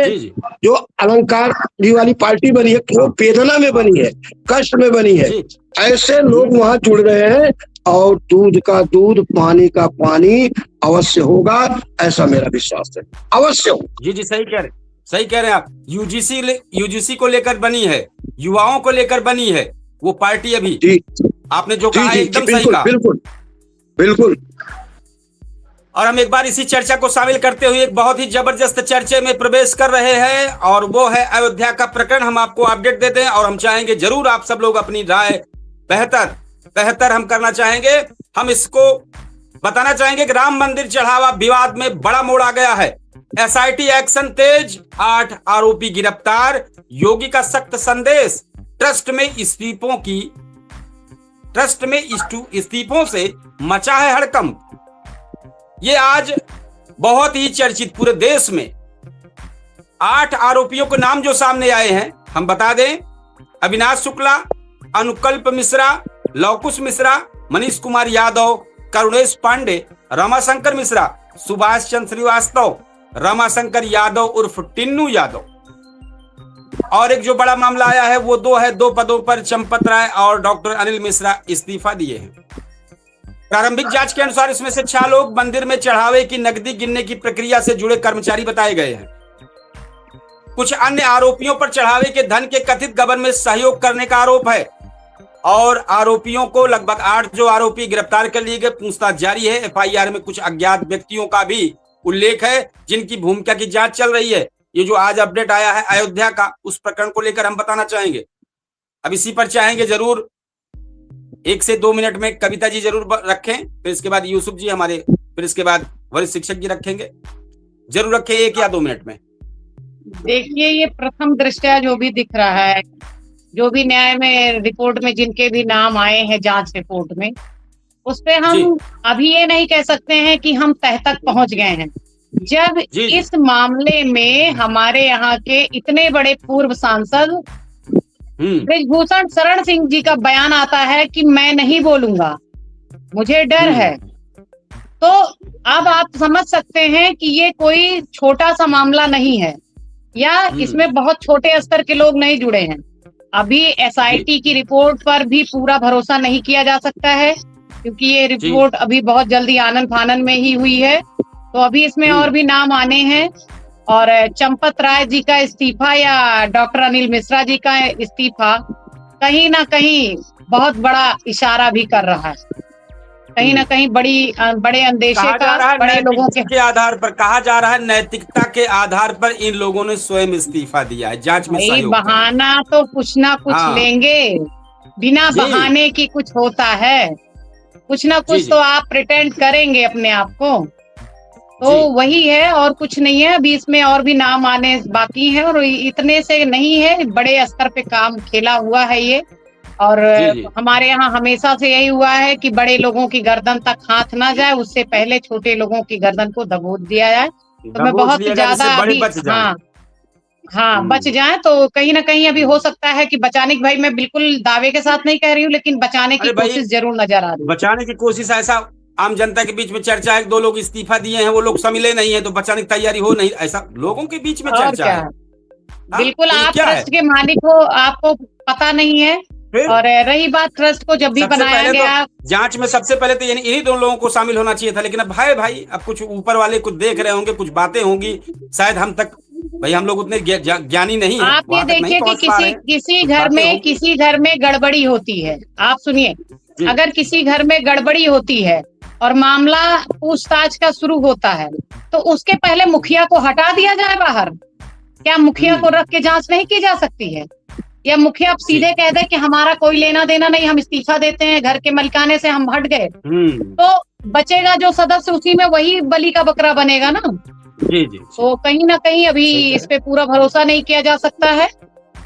जो अलंकार वाली पार्टी बनी है, वो वेदना में बनी है, कष्ट में बनी है, ऐसे लोग वहां जुड़ रहे हैं। और दूध का दूध, पानी का पानी अवश्य होगा, ऐसा मेरा विश्वास है, अवश्य होगा। जी सही कह रहे हैं आप। यूजीसी को लेकर बनी है, युवाओं को लेकर बनी है वो पार्टी। अभी आपने जो कहा एकदम सही कहा, बिल्कुल। और हम एक बार इसी चर्चा को शामिल करते हुए एक बहुत ही जबरदस्त चर्चे में प्रवेश कर रहे हैं, और वो है अयोध्या का प्रकरण। हम आपको अपडेट देते हैं और हम चाहेंगे जरूर आप सब लोग अपनी राय बेहतर हम करना चाहेंगे। हम इसको बताना चाहेंगे कि राम मंदिर चढ़ावा विवाद में बड़ा मोड़ आ गया है। एसआईटी एक्शन तेज, 8 आरोपी गिरफ्तार, योगी का सख्त संदेश, ट्रस्ट में इस्तीफों से मचा है हड़कंप। ये आज बहुत ही चर्चित पूरे देश में 8 आरोपियों के नाम जो सामने आए हैं, हम बता दें, अविनाश शुक्ला, अनुकल्प मिश्रा, लवकुश मिश्रा, मनीष कुमार यादव, करुणेश पांडे, रमाशंकर मिश्रा, सुभाष चंद्र श्रीवास्तव, रमाशंकर यादव उर्फ टिन्नू यादव और एक जो बड़ा मामला आया है वो दो है, 2 पदों पर चंपत राय और डॉक्टर अनिल मिश्रा इस्तीफा दिए हैं। प्रारंभिक जांच के अनुसार इसमें से 6 लोग मंदिर में चढ़ावे की नकदी गिनने की प्रक्रिया से जुड़े कर्मचारी बताए गए हैं। कुछ अन्य आरोपियों पर चढ़ावे के धन के कथित गबन में सहयोग करने का आरोप है और आरोपियों को लगभग 8 जो आरोपी गिरफ्तार कर लिए गए, पूछताछ जारी है। एफआईआर में कुछ अज्ञात व्यक्तियों का भी उल्लेख है जिनकी भूमिका की जांच चल रही है। ये जो आज अपडेट आया है अयोध्या का, उस प्रकरण को लेकर हम बताना चाहेंगे। अब इसी पर चाहेंगे जरूर 1 से 2 मिनट में कविता जी जरूर रखें, फिर इसके बाद यूसुफ जी हमारे, फिर इसके बाद वरिष्ठ शिक्षक जी रखेंगे। जरूर रखें 1 या 2 मिनट में। देखिए, ये प्रथम दृष्टया जो भी दिख रहा है, जो भी न्याय में रिपोर्ट में जिनके भी नाम आए हैं जांच रिपोर्ट में, उस पे हम अभी ये नहीं कह सकते हैं कि हम तह तक पहुंच गए हैं। जब इस मामले में हमारे यहाँ के इतने बड़े पूर्व सांसद बृजभूषण शरण सिंह जी का बयान आता है कि मैं नहीं बोलूंगा, मुझे डर है, तो अब आप समझ सकते हैं कि ये कोई छोटा सा मामला नहीं है या इसमें बहुत छोटे स्तर के लोग नहीं जुड़े हैं। अभी एसआईटी की रिपोर्ट पर भी पूरा भरोसा नहीं किया जा सकता है क्योंकि ये रिपोर्ट अभी बहुत जल्दी आनन फानन में ही हुई है, तो अभी इसमें और भी नाम आने हैं। और चंपत राय जी का इस्तीफा या डॉक्टर अनिल मिश्रा जी का इस्तीफा कहीं ना कहीं बहुत बड़ा इशारा भी कर रहा है, कहीं ना कहीं बड़े अंदेशे का, बड़े लोगों के आधार पर कहा जा रहा है, नैतिकता के आधार पर इन लोगों ने स्वयं इस्तीफा दिया है। जांच में सहयोग बहाना तो कुछ ना कुछ लेंगे, बिना बहाने की कुछ होता है, कुछ ना कुछ तो आप प्रिटेंड करेंगे अपने आप को, तो वही है और कुछ नहीं है। अभी इसमें और भी नाम आने बाकी हैं और इतने से नहीं है, बड़े स्तर पे काम खेला हुआ है ये। और हमारे यहाँ हमेशा से यही हुआ है कि बड़े लोगों की गर्दन तक हाथ ना जाए, उससे पहले छोटे लोगों की गर्दन को दबोच दिया जाए। तो मैं बहुत ज्यादा अभी बच जाए, तो कहीं ना कहीं अभी हो सकता है कि बचाने की, भाई मैं बिल्कुल दावे के साथ नहीं कह रही हूँ, लेकिन बचाने की कोशिश जरूर नजर आ रही है। बचाने की कोशिश, ऐसा आम जनता के बीच में चर्चा है, 2 लोग इस्तीफा दिए हैं, वो लोग सम्मिले नहीं है तो बचाने की तैयारी हो नहीं, ऐसा लोगों के बीच में चर्चा है। बिल्कुल, आप ट्रस्ट के मालिक हो, आपको पता नहीं है। और रही बात ट्रस्ट को जब भी बनाया गया, जांच में सबसे पहले तो इन्हीं 2 लोगों को शामिल होना चाहिए था, लेकिन अब भाई अब कुछ ऊपर वाले कुछ देख रहे होंगे, कुछ बातें होंगी शायद, हम तक भाई हम लोग उतने ज्ञानी नहीं है। आप ये देखिए कि किसी घर में गड़बड़ी होती है, आप सुनिए, अगर किसी घर में गड़बड़ी होती है और मामला पूछताछ का शुरू होता है तो उसके पहले मुखिया को हटा दिया जाए बाहर। क्या मुखिया को रख के जांच नहीं की जा सकती है? या मुखिया अब सीधे कह दे कि हमारा कोई लेना देना नहीं, हम इस्तीफा देते हैं, घर के मलिकाने से हम हट गए, तो बचेगा जो सदस्य, उसी में वही बलि का बकरा बनेगा ना। तो कहीं ना कहीं अभी इस पे पूरा भरोसा नहीं किया जा सकता है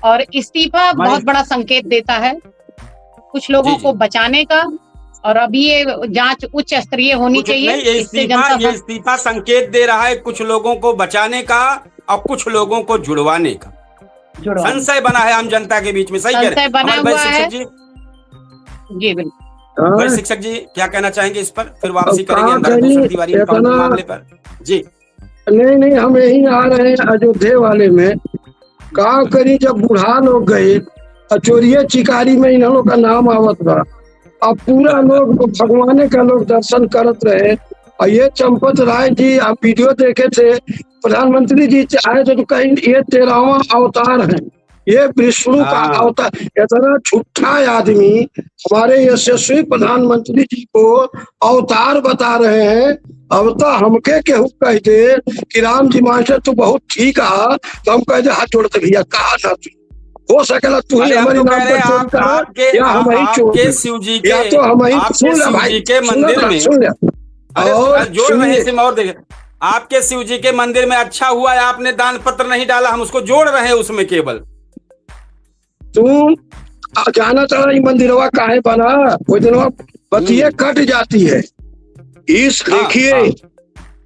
और इस्तीफा बहुत बड़ा संकेत देता है कुछ लोगों को बचाने का। और अभी ये जांच उच्च स्तरीय होनी चाहिए। ये इस्तीफा संकेत दे रहा है कुछ लोगों को बचाने का और कुछ लोगों को जुड़वाने का। संशय बना है आम जनता के बीच में। सही कह रहे हैं शिक्षक जी। जी बिल्कुल। शिक्षक जी क्या कहना चाहेंगे इस पर, फिर वापसी करेंगे तिवारी मामले पर। जी नहीं, हम यही आ रहे हैं अयोध्या वाले में। का करी जब बूढ़ा लोग गए, चोरिये चिकारी में इन लोग का नाम आवत बा, अब पूरा लोग भगवान का लोग दर्शन करत रहे। और ये चंपत राय जी, आप वीडियो देखे थे, प्रधानमंत्री जी आए थे तो कहीं ये 13वां अवतार है, ये विष्णु का अवतार। इतना झूठा आदमी हमारे यशस्वी प्रधानमंत्री जी को अवतार बता रहे हैं। अब तो हमके केहू कह दे कि राम जी मास्टर तू बहुत ठीक है, तो हम कह दे हाथ जोड़ते भैया, कहा ना तू हो सकेला तू ही हमारे नाम पर चोर कर, या हम ही चोर, या तो हम ही सुन ले भाई, के मंदिर में सुन ले और जोड़ रहे हैं। और देखे आपके शिव जी के मंदिर में अच्छा हुआ है आपने दान पत्र नहीं डाला, हम उसको जोड़ रहे हैं उसमें। केवल तू जाना चाह मंदिरवा काहे बना, कोई दिन बतिये कट जाती है। इस देखिए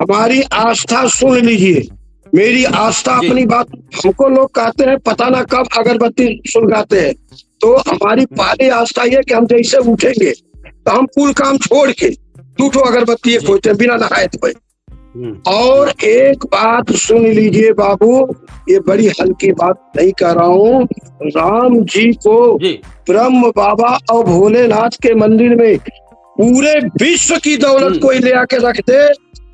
हमारी आस्था सुन लीजिए, मेरी आस्था अपनी बात। हमको लोग कहते हैं पता ना कब अगरबत्ती सुलगाते हैं, तो हमारी पहली आस्था ये कि हम जैसे उठेंगे तो हम कुल काम छोड़ के 2 ठो अगरबत्ती खोजते हैं बिना नहाए धोए। और एक बात सुन लीजिए बाबू, ये बड़ी हल्की बात नहीं कर रहा हूँ। राम जी को ब्रह्म बाबा और भोलेनाथ के मंदिर में पूरे विश्व की दौलत कोई ले आके रख दे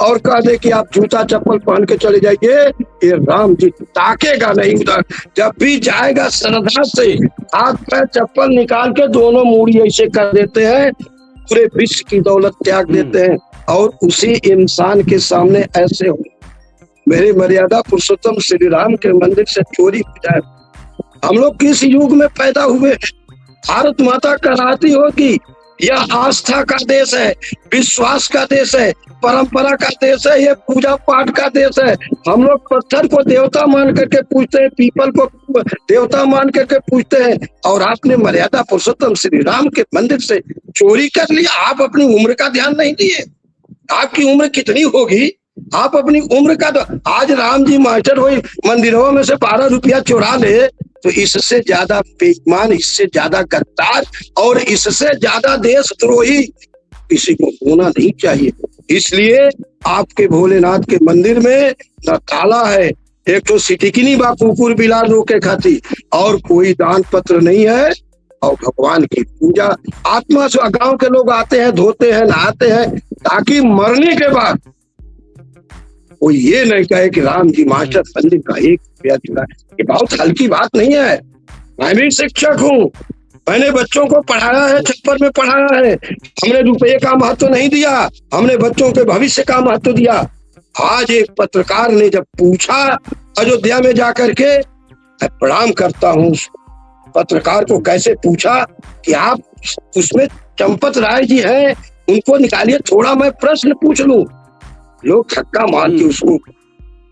और कह दे कि आप जूता चप्पल पहन के चले जाइए, ये राम जी ताकेगा नहीं उधर। जब भी जाएगा श्रद्धा से हाथ पैर चप्पल निकाल के दोनों मूड़ी ऐसे कर देते हैं, पूरे विश्व की दौलत त्याग देते हैं और उसी इंसान के सामने ऐसे हो। मेरे मर्यादा पुरुषोत्तम श्री राम के मंदिर से चोरी हो जाए। हम लोग किस युग में पैदा हुए? भारत माता कहलाती होगी यह आस्था का देश है, विश्वास का देश है, परंपरा का देश है, ये पूजा पाठ का देश है। हम लोग पत्थर को देवता मान करके पूजते हैं, पीपल को देवता मान करके पूजते हैं, और आपने मर्यादा पुरुषोत्तम श्री राम के मंदिर से चोरी कर लिया। आप अपनी उम्र का ध्यान नहीं दिए। आपकी उम्र कितनी होगी? आप अपनी उम्र का आज राम जी मास्टर हुई मंदिरों में से 12 रुपया चुरा ले, तो इससे ज्यादा बेईमान, इससे ज्यादा गद्दार और इससे ज्यादा देशद्रोही किसी को होना नहीं चाहिए। इसलिए आपके भोलेनाथ के मंदिर में न ताला है, एक तो सिटिकिनी बा कुकुर बिलार रोके खाती, और कोई दान पत्र नहीं है, और भगवान की पूजा आत्मा से गांव के लोग आते हैं, धोते हैं, नहाते हैं, ताकि मरने के बाद कोई ये नहीं कहे कि राम जी मास्टर मंदिर का 1 रुपया चुरा। ये बहुत हल्की बात नहीं है। मैं भी शिक्षक हूँ, मैंने बच्चों को पढ़ाया है, छप्पर में पढ़ाया है। हमने रुपये का महत्व नहीं दिया, हमने बच्चों के भविष्य का महत्व दिया। आज एक पत्रकार ने जब पूछा अयोध्या में जाकर के, मैं प्रणाम करता हूँ पत्रकार को, कैसे पूछा कि आप उसमें चंपत राय जी हैं, उनको निकालिए, थोड़ा मैं प्रश्न पूछ लूं। लोग धक्का मार के उसको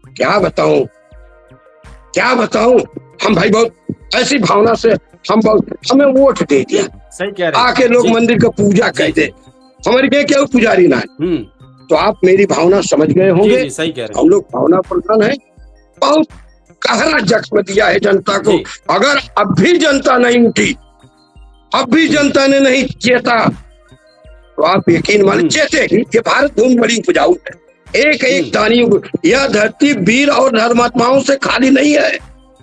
क्या बताऊं। हम भाई बहुत ऐसी भावना से हमें वोट दे दिया, सही कह रहे हैं। आके लोग मंदिर का पूजा कह दे, हमारे के क्या पुजारी ना है। तो आप मेरी भावना समझ गए होंगे। सही कह रहे हैं। हम लोग भावना प्रधान है। बहुत गहरा जख्म दिया है जनता को। अगर अब भी जनता नहीं उठी, अब भी जनता ने नहीं चेता, तो आप यकीन मानिए चेतेगी। ये भारत भूमि बड़ी उपजाऊ है, एक एक दानी। यह धरती वीर और धर्मात्माओं से खाली नहीं है,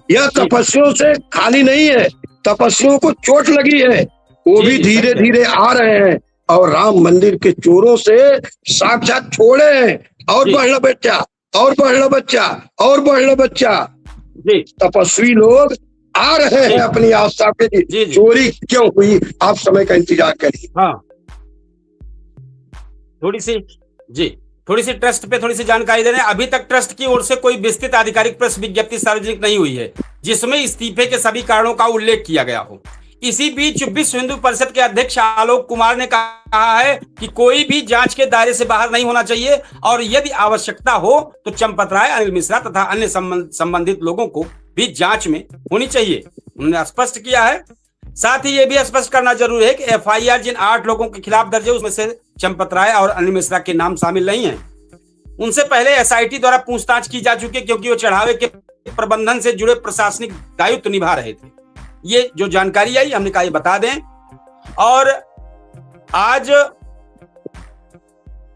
यह तपस्वियों से खाली नहीं है। तपस्वियों को चोट लगी है, वो भी धीरे धीरे आ रहे हैं, और राम मंदिर के चोरों से साक्षात छोड़े हैं। और बढ़ लो बच्चा, और बढ़ लो बच्चा, और बढ़ लो बच्चा। तपस्वी लोग आ रहे हैं अपनी आस्था पे। चोरी क्यों हुई, आप समय का इंतजार करिए। हाँ, थोड़ी सी ट्रस्ट पे थोड़ी सी जानकारी दे रहे हैं। अभी तक ट्रस्ट की ओर से कोई विस्तृत आधिकारिक प्रेस विज्ञप्ति सार्वजनिक नहीं हुई है जिसमें इस्तीफे के सभी कारणों का उल्लेख किया गया हो। इसी बीच विश्व हिंदू परिषद के अध्यक्ष आलोक कुमार ने कहा है कि कोई भी जांच के दायरे से बाहर नहीं होना चाहिए, और यदि आवश्यकता हो तो चंपत राय, अनिल मिश्रा तथा अन्य संबंधित लोगों को भी जांच में होनी चाहिए, उन्होंने स्पष्ट किया है। साथ ही यह भी स्पष्ट करना जरूरी है कि एफआईआर जिन 8 लोगों के खिलाफ दर्ज है उसमें से चंपत राय और अनिल मिश्रा के नाम शामिल नहीं है। उनसे पहले एसआईटी द्वारा पूछताछ की जा चुकी है, क्योंकि वो चढ़ावे के प्रबंधन से जुड़े प्रशासनिक दायित्व निभा रहे थे। ये जो जानकारी आई हमने कहा ये बता दें। और आज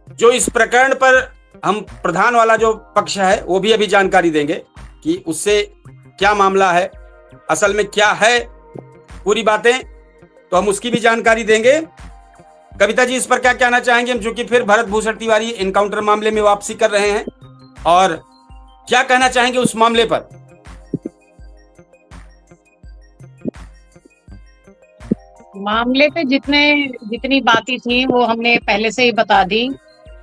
जो इस प्रकरण पर हम प्रधान वाला जो पक्ष है वो भी अभी जानकारी देंगे कि उससे क्या मामला है, असल में क्या है पूरी बातें, तो हम उसकी भी जानकारी देंगे। कविता जी इस पर क्या कहना चाहेंगे हम, चूंकि फिर भरत भूषण तिवारी एनकाउंटर मामले में वापसी कर रहे हैं, और क्या कहना चाहेंगे उस मामले पर? मामले पे जितनी बातें थी वो हमने पहले से ही बता दी।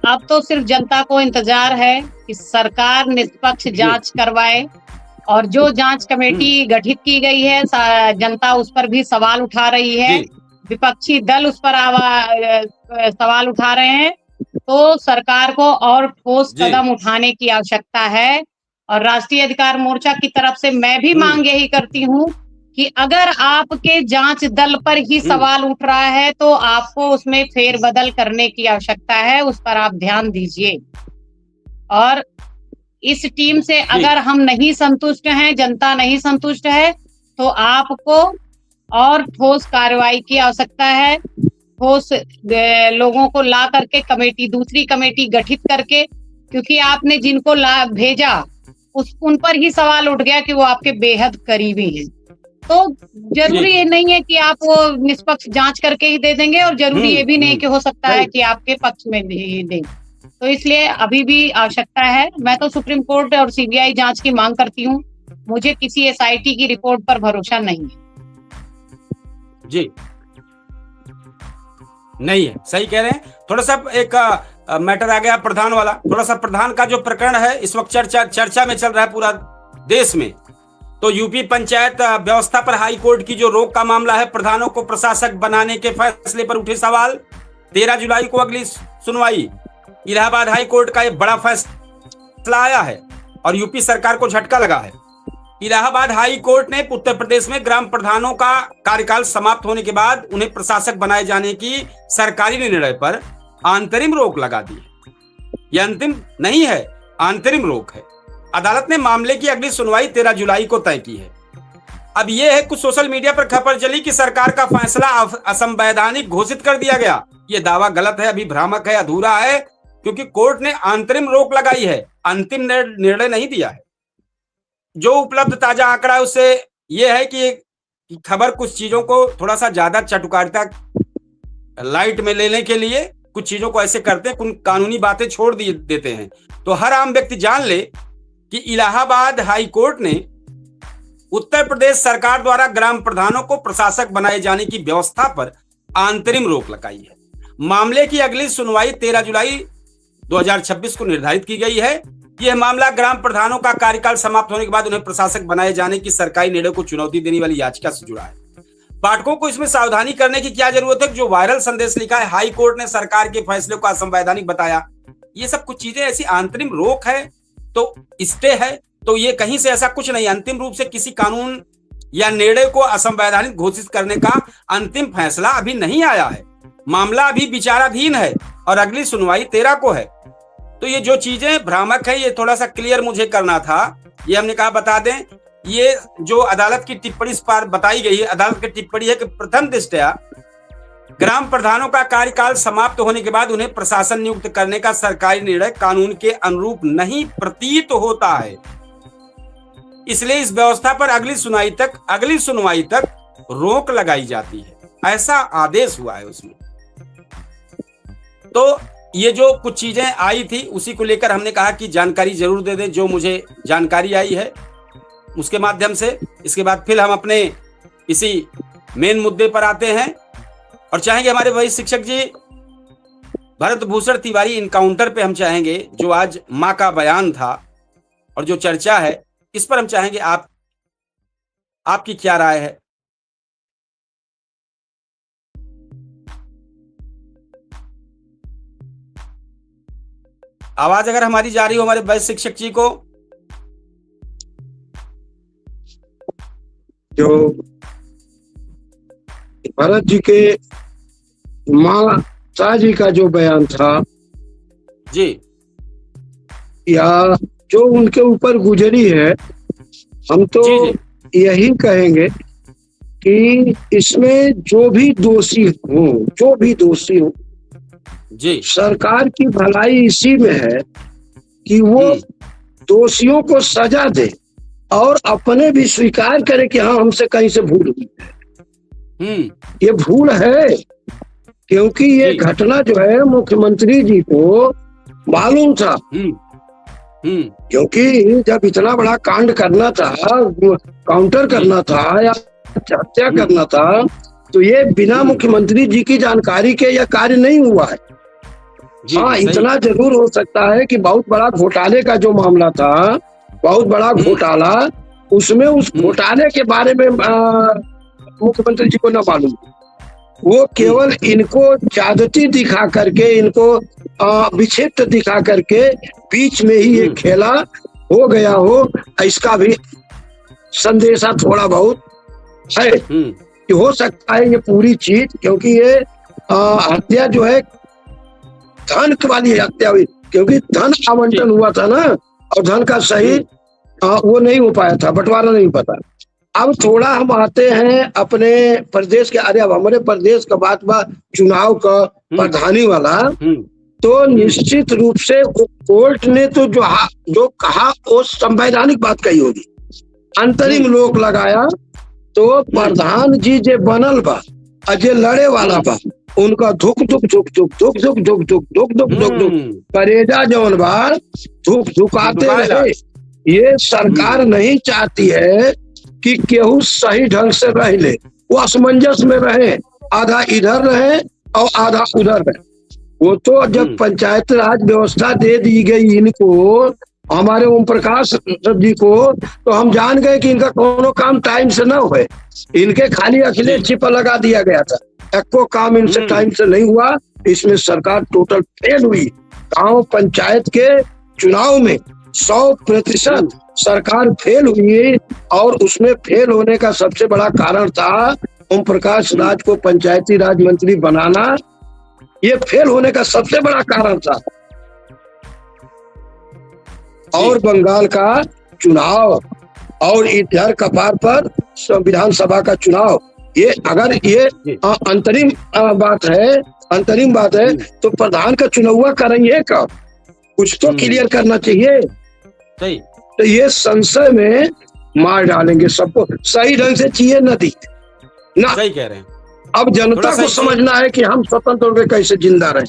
अब तो सिर्फ जनता को इंतजार है कि सरकार निष्पक्ष जांच करवाए, और जो जांच कमेटी गठित की गई है जनता उस पर भी सवाल उठा रही है, विपक्षी दल उस पर सवाल उठा रहे हैं। तो सरकार को और ठोस कदम उठाने की आवश्यकता है। और राष्ट्रीय अधिकार मोर्चा की तरफ से मैं भी मांग यही करती हूँ कि अगर आपके जांच दल पर ही सवाल उठ रहा है तो आपको उसमें फेरबदल करने की आवश्यकता है, उस पर आप ध्यान दीजिए। और इस टीम से अगर हम नहीं संतुष्ट हैं, जनता नहीं संतुष्ट है, तो आपको और ठोस कार्रवाई की आवश्यकता है। ठोस लोगों को ला करके दूसरी कमेटी गठित करके क्योंकि आपने जिनको भेजा उन पर ही सवाल उठ गया कि वो आपके बेहद करीबी हैं। तो जरूरी ये नहीं है कि आप वो निष्पक्ष जांच करके ही दे देंगे, और जरूरी ये भी नहीं कि हो सकता है कि आपके पक्ष में भी दें। तो इसलिए अभी भी आवश्यकता है। मैं तो सुप्रीम कोर्ट और सीबीआई जांच की मांग करती हूँ। मुझे किसी एसआईटी की रिपोर्ट पर भरोसा नहीं है। जी नहीं है, सही कह रहे हैं। थोड़ा सा एक मैटर आ गया प्रधान वाला। थोड़ा सा प्रधान का जो प्रकरण है इस वक्त चर्चा में चल रहा है पूरा देश में। तो यूपी पंचायत व्यवस्था पर हाई कोर्ट की जो रोक का मामला है, प्रधानों को प्रशासक बनाने के फैसले पर उठे सवाल। 13 जुलाई को अगली सुनवाई। इलाहाबाद हाई कोर्ट का एक बड़ा फैसला आया है और यूपी सरकार को झटका लगा है। इलाहाबाद हाई कोर्ट ने उत्तर प्रदेश में ग्राम प्रधानों का कार्यकाल समाप्त होने के बाद उन्हें प्रशासक बनाए जाने की सरकारी निर्णय पर अंतरिम रोक लगा दी। यह अंतिम नहीं है, अंतरिम रोक है। अदालत ने मामले की अगली सुनवाई 13 जुलाई को तय की है। अब यह है, कुछ सोशल मीडिया पर खबर चली कि सरकार का फैसला असंवैधानिक घोषित कर दिया गया। यह दावा गलत है, अभी भ्रामक है, अधूरा है, क्योंकि कोर्ट ने अंतरिम रोक लगाई है, अंतिम निर्णय नहीं दिया है। जो उपलब्ध ताजा आंकड़ा है उससे यह है कि खबर कुछ चीजों को थोड़ा सा ज्यादा चटुकारिता लाइट में लेने के लिए कुछ चीजों को ऐसे करते हैं, कुछ कानूनी बातें छोड़ देते हैं। तो हर आम व्यक्ति जान ले कि इलाहाबाद हाई कोर्ट ने उत्तर प्रदेश सरकार द्वारा ग्राम प्रधानों को प्रशासक बनाए जाने की व्यवस्था पर अंतरिम रोक लगाई है। मामले की अगली सुनवाई 13 जुलाई 2026 को निर्धारित की गई है। यह मामला ग्राम प्रधानों का कार्यकाल समाप्त होने के बाद उन्हें प्रशासक बनाए जाने की सरकारी निर्णय को चुनौती देने वाली याचिका से जुड़ा है। पाठकों को इसमें सावधानी करने की क्या जरूरत है? जो वायरल संदेश लिखा है, हाई कोर्ट ने सरकार के फैसले को असंवैधानिक बताया, ये सब कुछ चीजें ऐसी अंतरिम रोक है तो स्टे है, तो ये कहीं से ऐसा कुछ नहीं। अंतिम रूप से किसी कानून या निर्णय को असंवैधानिक घोषित करने का अंतिम फैसला अभी नहीं आया है। मामला अभी विचाराधीन है और अगली सुनवाई 13 को है। तो ये जो चीजें भ्रामक है, ये थोड़ा सा क्लियर मुझे करना था। ये हमने कहा बता दें, ये जो अदालत की टिप्पणी इस पर बताई गई है, अदालत की टिप्पणी है कि प्रथम दृष्टया ग्राम प्रधानों का कार्यकाल समाप्त होने के बाद उन्हें प्रशासन नियुक्त करने का सरकारी निर्णय कानून के अनुरूप नहीं प्रतीत होता है। इसलिए इस व्यवस्था पर अगली सुनवाई तक रोक लगाई जाती है, ऐसा आदेश हुआ है उसमें। तो ये जो कुछ चीजें आई थी उसी को लेकर हमने कहा कि जानकारी जरूर दे दें, जो मुझे जानकारी आई है उसके माध्यम से। इसके बाद फिर हम अपने इसी मेन मुद्दे पर आते हैं और चाहेंगे हमारे वरिष्ठ शिक्षक जी भरत भूषण तिवारी इनकाउंटर पे हम चाहेंगे, जो आज मां का बयान था और जो चर्चा है इस पर हम चाहेंगे आपकी क्या राय है? आवाज अगर हमारी जा रही हो हमारे वरिष्ठ शिक्षक जी को। जो भरत जी के मां शाह जी का जो बयान था जी, या जो उनके ऊपर गुजरी है, हम तो जी। यही कहेंगे कि इसमें जो भी दोषी हो जी, सरकार की भलाई इसी में है कि वो दोषियों को सजा दे और अपने भी स्वीकार करे कि हाँ हमसे कहीं से भूल हुई है। ये भूल है, क्योंकि ये घटना जो है मुख्यमंत्री जी को मालूम था। क्योंकि जब इतना बड़ा कांड करना था, काउंटर करना था या हत्या करना था, तो ये बिना मुख्यमंत्री जी की जानकारी के यह कार्य नहीं हुआ है। हाँ, इतना जरूर हो सकता है कि बहुत बड़ा घोटाले का जो मामला था, बहुत बड़ा घोटाला, उसमें उस घोटाले के बारे में मुख्यमंत्री जी को न मालूम। वो केवल इनको ज्यादती दिखा करके, इनको विक्षिप्त दिखा करके बीच में ही ये खेला हो गया हो, इसका भी संदेशा थोड़ा बहुत है कि हो सकता है ये पूरी चीज, क्योंकि ये हत्या जो है धन वाली हत्या हुई, क्योंकि धन आवंटन हुआ था ना, और धन का सही वो नहीं हो पाया था, बंटवारा नहीं पता। अब थोड़ा हम आते हैं अपने प्रदेश के, अरे अब हमारे प्रदेश का बात बा चुनाव का प्रधानी वाला, तो निश्चित रूप से कोर्ट ने तो जो कहा वो संवैधानिक बात कही होगी। अंतरिम लोक लगाया तो प्रधान जी जे बनल बा अजय लड़े वाला बा उनका धुक धुक धुक धुक धुक धुक धुक धुक धुक धुक धुक धुक करेजा जौन बार धुक धुकाते रहे। ये सरकार नहीं चाहती है कि केहू सही ढंग से रह ले, वो असमंजस में रहे, आधा इधर रहे और आधा उधर रहे। वो तो जब पंचायत राज व्यवस्था दे दी गई इनको, हमारे ओम प्रकाश जी को, तो हम जान गए कि इनका कोनो काम टाइम से न हुए। इनके खाली अखिलेश जी पर लगा दिया गया था, एको काम इनसे टाइम से नहीं हुआ। इसमें सरकार टोटल फेल हुई। गांव पंचायत के चुनाव में 100% सरकार फेल हुई और उसमें फेल होने का सबसे बड़ा कारण था ओम प्रकाश राज को पंचायती राज मंत्री बनाना। ये फेल होने का सबसे बड़ा कारण था। और बंगाल का चुनाव और इधर कपार पर विधानसभा का चुनाव, ये अगर ये अंतरिम बात है तो प्रधान का चुनाव करेंगे कब? कुछ तो क्लियर करना चाहिए। सही। तो ये संशय में मार डालेंगे सबको, सही ढंग से चाहिए न दी ना। सही कह रहे हैं। अब जनता को समझना है कि हम स्वतंत्र होकर कैसे जिंदा रहे।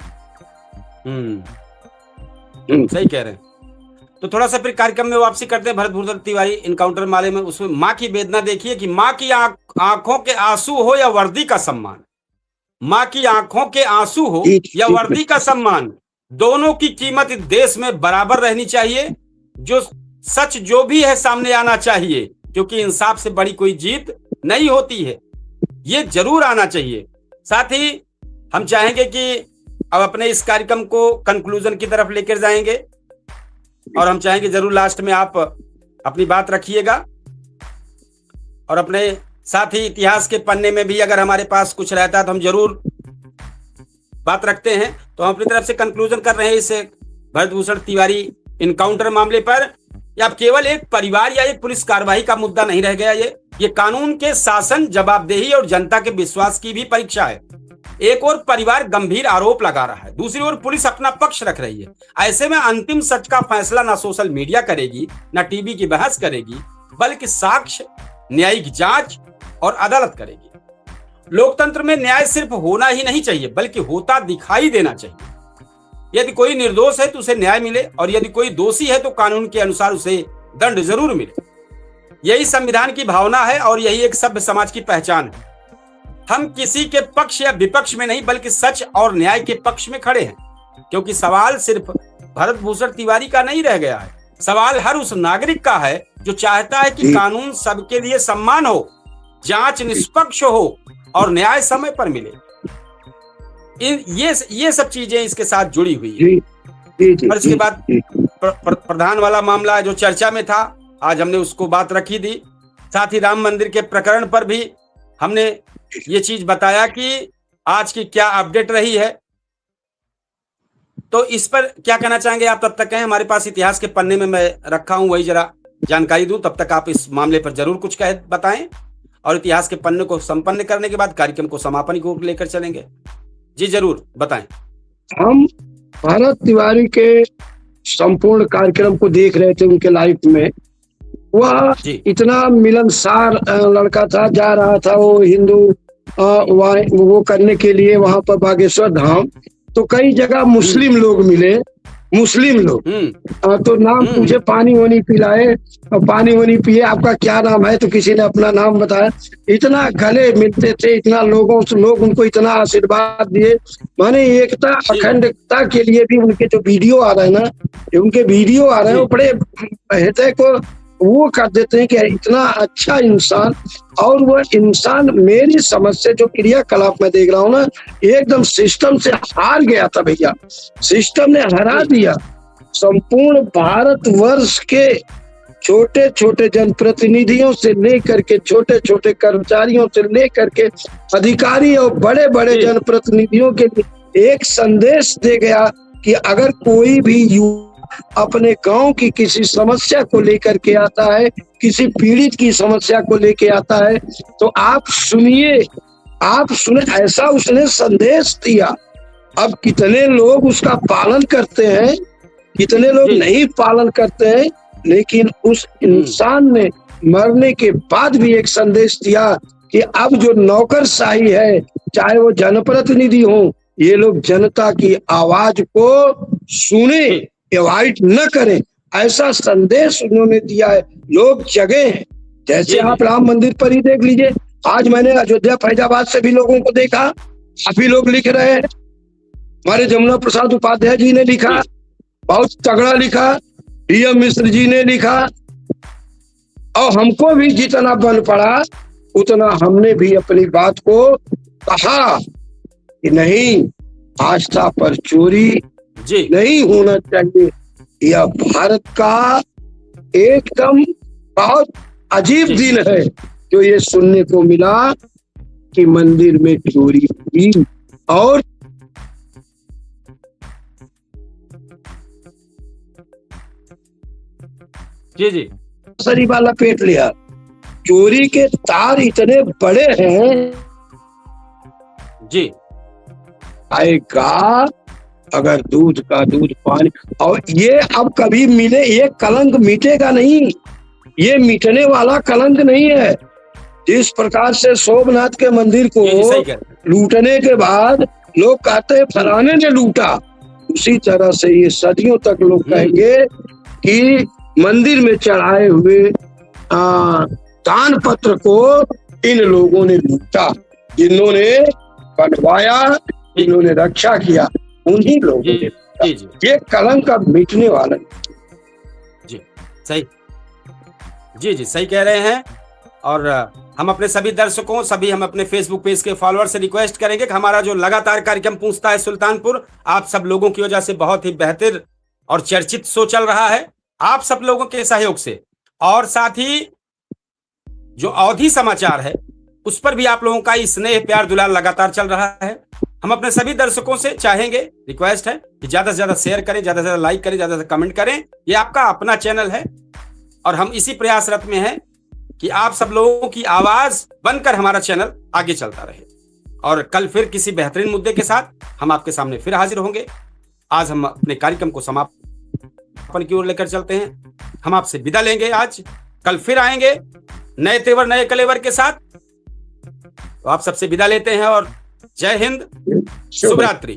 सही कह रहे हैं। तो थोड़ा सा फिर कार्यक्रम में वापसी करते हैं। भरत भूषण तिवारी इनकाउंटर माले में, उसमें माँ की वेदना देखिए कि माँ की आंखों के आंसू हो या वर्दी का सम्मान। माँ की आंखों के आंसू हो या वर्दी का सम्मान, दोनों की कीमत इस देश में बराबर रहनी चाहिए। जो सच जो भी है सामने आना चाहिए, क्योंकि इंसाफ से बड़ी कोई जीत नहीं होती है। ये जरूर आना चाहिए। साथ ही हम चाहेंगे कि अब अपने इस कार्यक्रम को कंक्लूजन की तरफ लेकर जाएंगे और हम चाहेंगे जरूर लास्ट में आप अपनी बात रखिएगा और अपने साथ ही इतिहास के पन्ने में भी अगर हमारे पास कुछ रहता है तो हम जरूर बात रखते हैं। तो हम अपनी तरफ से कंक्लूजन कर रहे हैं इस भरत भूषण तिवारी इनकाउंटर मामले पर। या केवल एक परिवार या एक पुलिस कार्रवाई का मुद्दा नहीं रह गया, ये कानून के शासन, जवाबदेही और जनता के विश्वास की भी परीक्षा है। एक और परिवार गंभीर आरोप लगा रहा है, दूसरी ओर पुलिस अपना पक्ष रख रही है। ऐसे में अंतिम सच का फैसला ना सोशल मीडिया करेगी, ना टीवी की बहस करेगी, बल्कि साक्ष्य, न्यायिक जांच और अदालत करेगी। लोकतंत्र में न्याय सिर्फ होना ही नहीं चाहिए, बल्कि होता दिखाई देना चाहिए। यदि कोई निर्दोष है तो उसे न्याय मिले और यदि कोई दोषी है तो कानून के अनुसार उसे दंड जरूर मिले। यही संविधान की भावना है और यही एक सभ्य समाज की पहचान है। हम किसी के पक्ष या विपक्ष में नहीं, बल्कि सच और न्याय के पक्ष में खड़े हैं, क्योंकि सवाल सिर्फ भरत भूषण तिवारी का नहीं रह गया है। सवाल हर उस नागरिक का है जो चाहता है कि कानून सबके लिए सम्मान हो, जांच निष्पक्ष हो और न्याय समय पर मिले। ये सब चीजें इसके साथ जुड़ी हुई है। और इसके बाद प्रधान वाला मामला जो चर्चा में था, आज हमने उसको बात रखी थी। साथ ही राम मंदिर के प्रकरण पर भी हमने ये चीज बताया कि आज की क्या अपडेट रही है। तो इस पर क्या कहना चाहेंगे आप? तब तक कहें, हमारे पास इतिहास के पन्ने में मैं रखा हूं, वही जरा जानकारी दूं। तब तक आप इस मामले पर जरूर कुछ बताएं और इतिहास के पन्ने को संपन्न करने के बाद कार्यक्रम को समापन को लेकर चलेंगे। जी जरूर बताएं। हम भरत तिवारी के संपूर्ण कार्यक्रम को देख रहे थे उनके लाइफ में। वह इतना मिलनसार लड़का था, जा रहा था वो हिंदू वो करने के लिए वहां पर बागेश्वर धाम। तो कई जगह मुस्लिम लोग मिले, मुस्लिम लोग तो नाम पूछे, पानी वानी पिलाए, पानी वानी पिए, आपका क्या नाम है? तो किसी ने अपना नाम बताया। इतना गले मिलते थे, इतना लोगों से लोग उनको इतना आशीर्वाद दिए। माने एकता अखंडता के लिए भी उनके जो वीडियो आ रहे हैं ना, उनके वीडियो आ रहे हैं वो बड़े हृदय को वो कर देते हैं कि इतना अच्छा इंसान। और वो इंसान मेरी समझ से जो क्रियाकलाप में देख रहा हूँ ना, एकदम सिस्टम से हार गया था भैया। सिस्टम ने हरा दिया। संपूर्ण भारतवर्ष के छोटे छोटे जनप्रतिनिधियों से लेकर के छोटे छोटे कर्मचारियों से लेकर के अधिकारी और बड़े बड़े जनप्रतिनिधियों के लिए एक संदेश दे गया कि अगर कोई भी युवा अपने गांव की किसी समस्या को लेकर के आता है, किसी पीड़ित की समस्या को लेके आता है, तो आप सुनिए, आप सुने। ऐसा उसने संदेश दिया अब कितने लोग उसका पालन करते हैं, कितने लोग जी। नहीं पालन करते हैं, लेकिन उस इंसान ने मरने के बाद भी एक संदेश दिया कि अब जो नौकरशाही है, चाहे वो जनप्रतिनिधि हो, ये लोग जनता की आवाज को सुने, एवॉइड न करें, ऐसा संदेश उन्होंने दिया है। लोग जगे हैं। जैसे आप राम मंदिर पर ही देख लीजिए, आज मैंने अयोध्या फैजाबाद से भी लोगों को देखा, काफी लोग लिख रहे हैं। हमारे जमुना प्रसाद उपाध्याय जी ने लिखा, बहुत तगड़ा लिखा, डीएम मिश्र जी ने लिखा, और हमको भी जितना बन पड़ा उतना हमने भी अपनी बात को कहा कि नहीं, आस्था पर चोरी जी नहीं होना चाहिए। यह भारत का एकदम बहुत अजीब दिन है जो ये सुनने को मिला कि मंदिर में चोरी हुई और जी जी सरी वाला पेट लिया। चोरी के तार इतने बड़े हैं, जी आएगा अगर दूध का दूध पानी, और ये अब कभी मिले, ये कलंक मिटेगा नहीं, ये मिटने वाला कलंक नहीं है। जिस प्रकार से सोमनाथ के मंदिर को जी, सही कह रहे हैं। लूटने के बाद लोग कहते हैं फलाने ने लूटा, उसी तरह से ये सदियों तक लोग कहेंगे कि मंदिर में चढ़ाए हुए दान पत्र को इन लोगों ने लूटा। जिन्होंने बनवाया, जिन्होंने रक्षा किया, उन्हीं लोगों जी ने। जी जी ये कलंक अब मिटने वाला नहीं। जी सही, जी जी सही कह रहे हैं। और हम अपने सभी दर्शकों, सभी हम अपने फेसबुक पेज के फॉलोअर से रिक्वेस्ट करेंगे कि हमारा जो लगातार कार्यक्रम पूछता है सुल्तानपुर, आप सब लोगों की वजह से बहुत ही बेहतर और चर्चित शो चल रहा है, आप सब लोगों के सहयोग से। और साथ ही जो अवधि समाचार है उस पर भी आप लोगों का स्नेह प्यार दुलार लगातार चल रहा है। हम अपने सभी दर्शकों से चाहेंगे, रिक्वेस्ट है कि ज्यादा से ज्यादा शेयर करें, ज्यादा से ज्यादा लाइक करें, ज्यादा से कमेंट करें। ये आपका अपना चैनल है और हम इसी प्रयासरत में हैं कि आप सब लोगों की आवाज बनकर हमारा चैनल आगे चलता रहे। और कल फिर किसी बेहतरीन मुद्दे के साथ हम आपके सामने फिर हाजिर होंगे। आज हम अपने कार्यक्रम को समापन की ओर लेकर चलते हैं। हम आपसे विदा लेंगे आज, कल फिर आएंगे नए तेवर नए कलेवर के साथ। तो आप सबसे विदा लेते हैं और जय हिंद, शुभ रात्रि।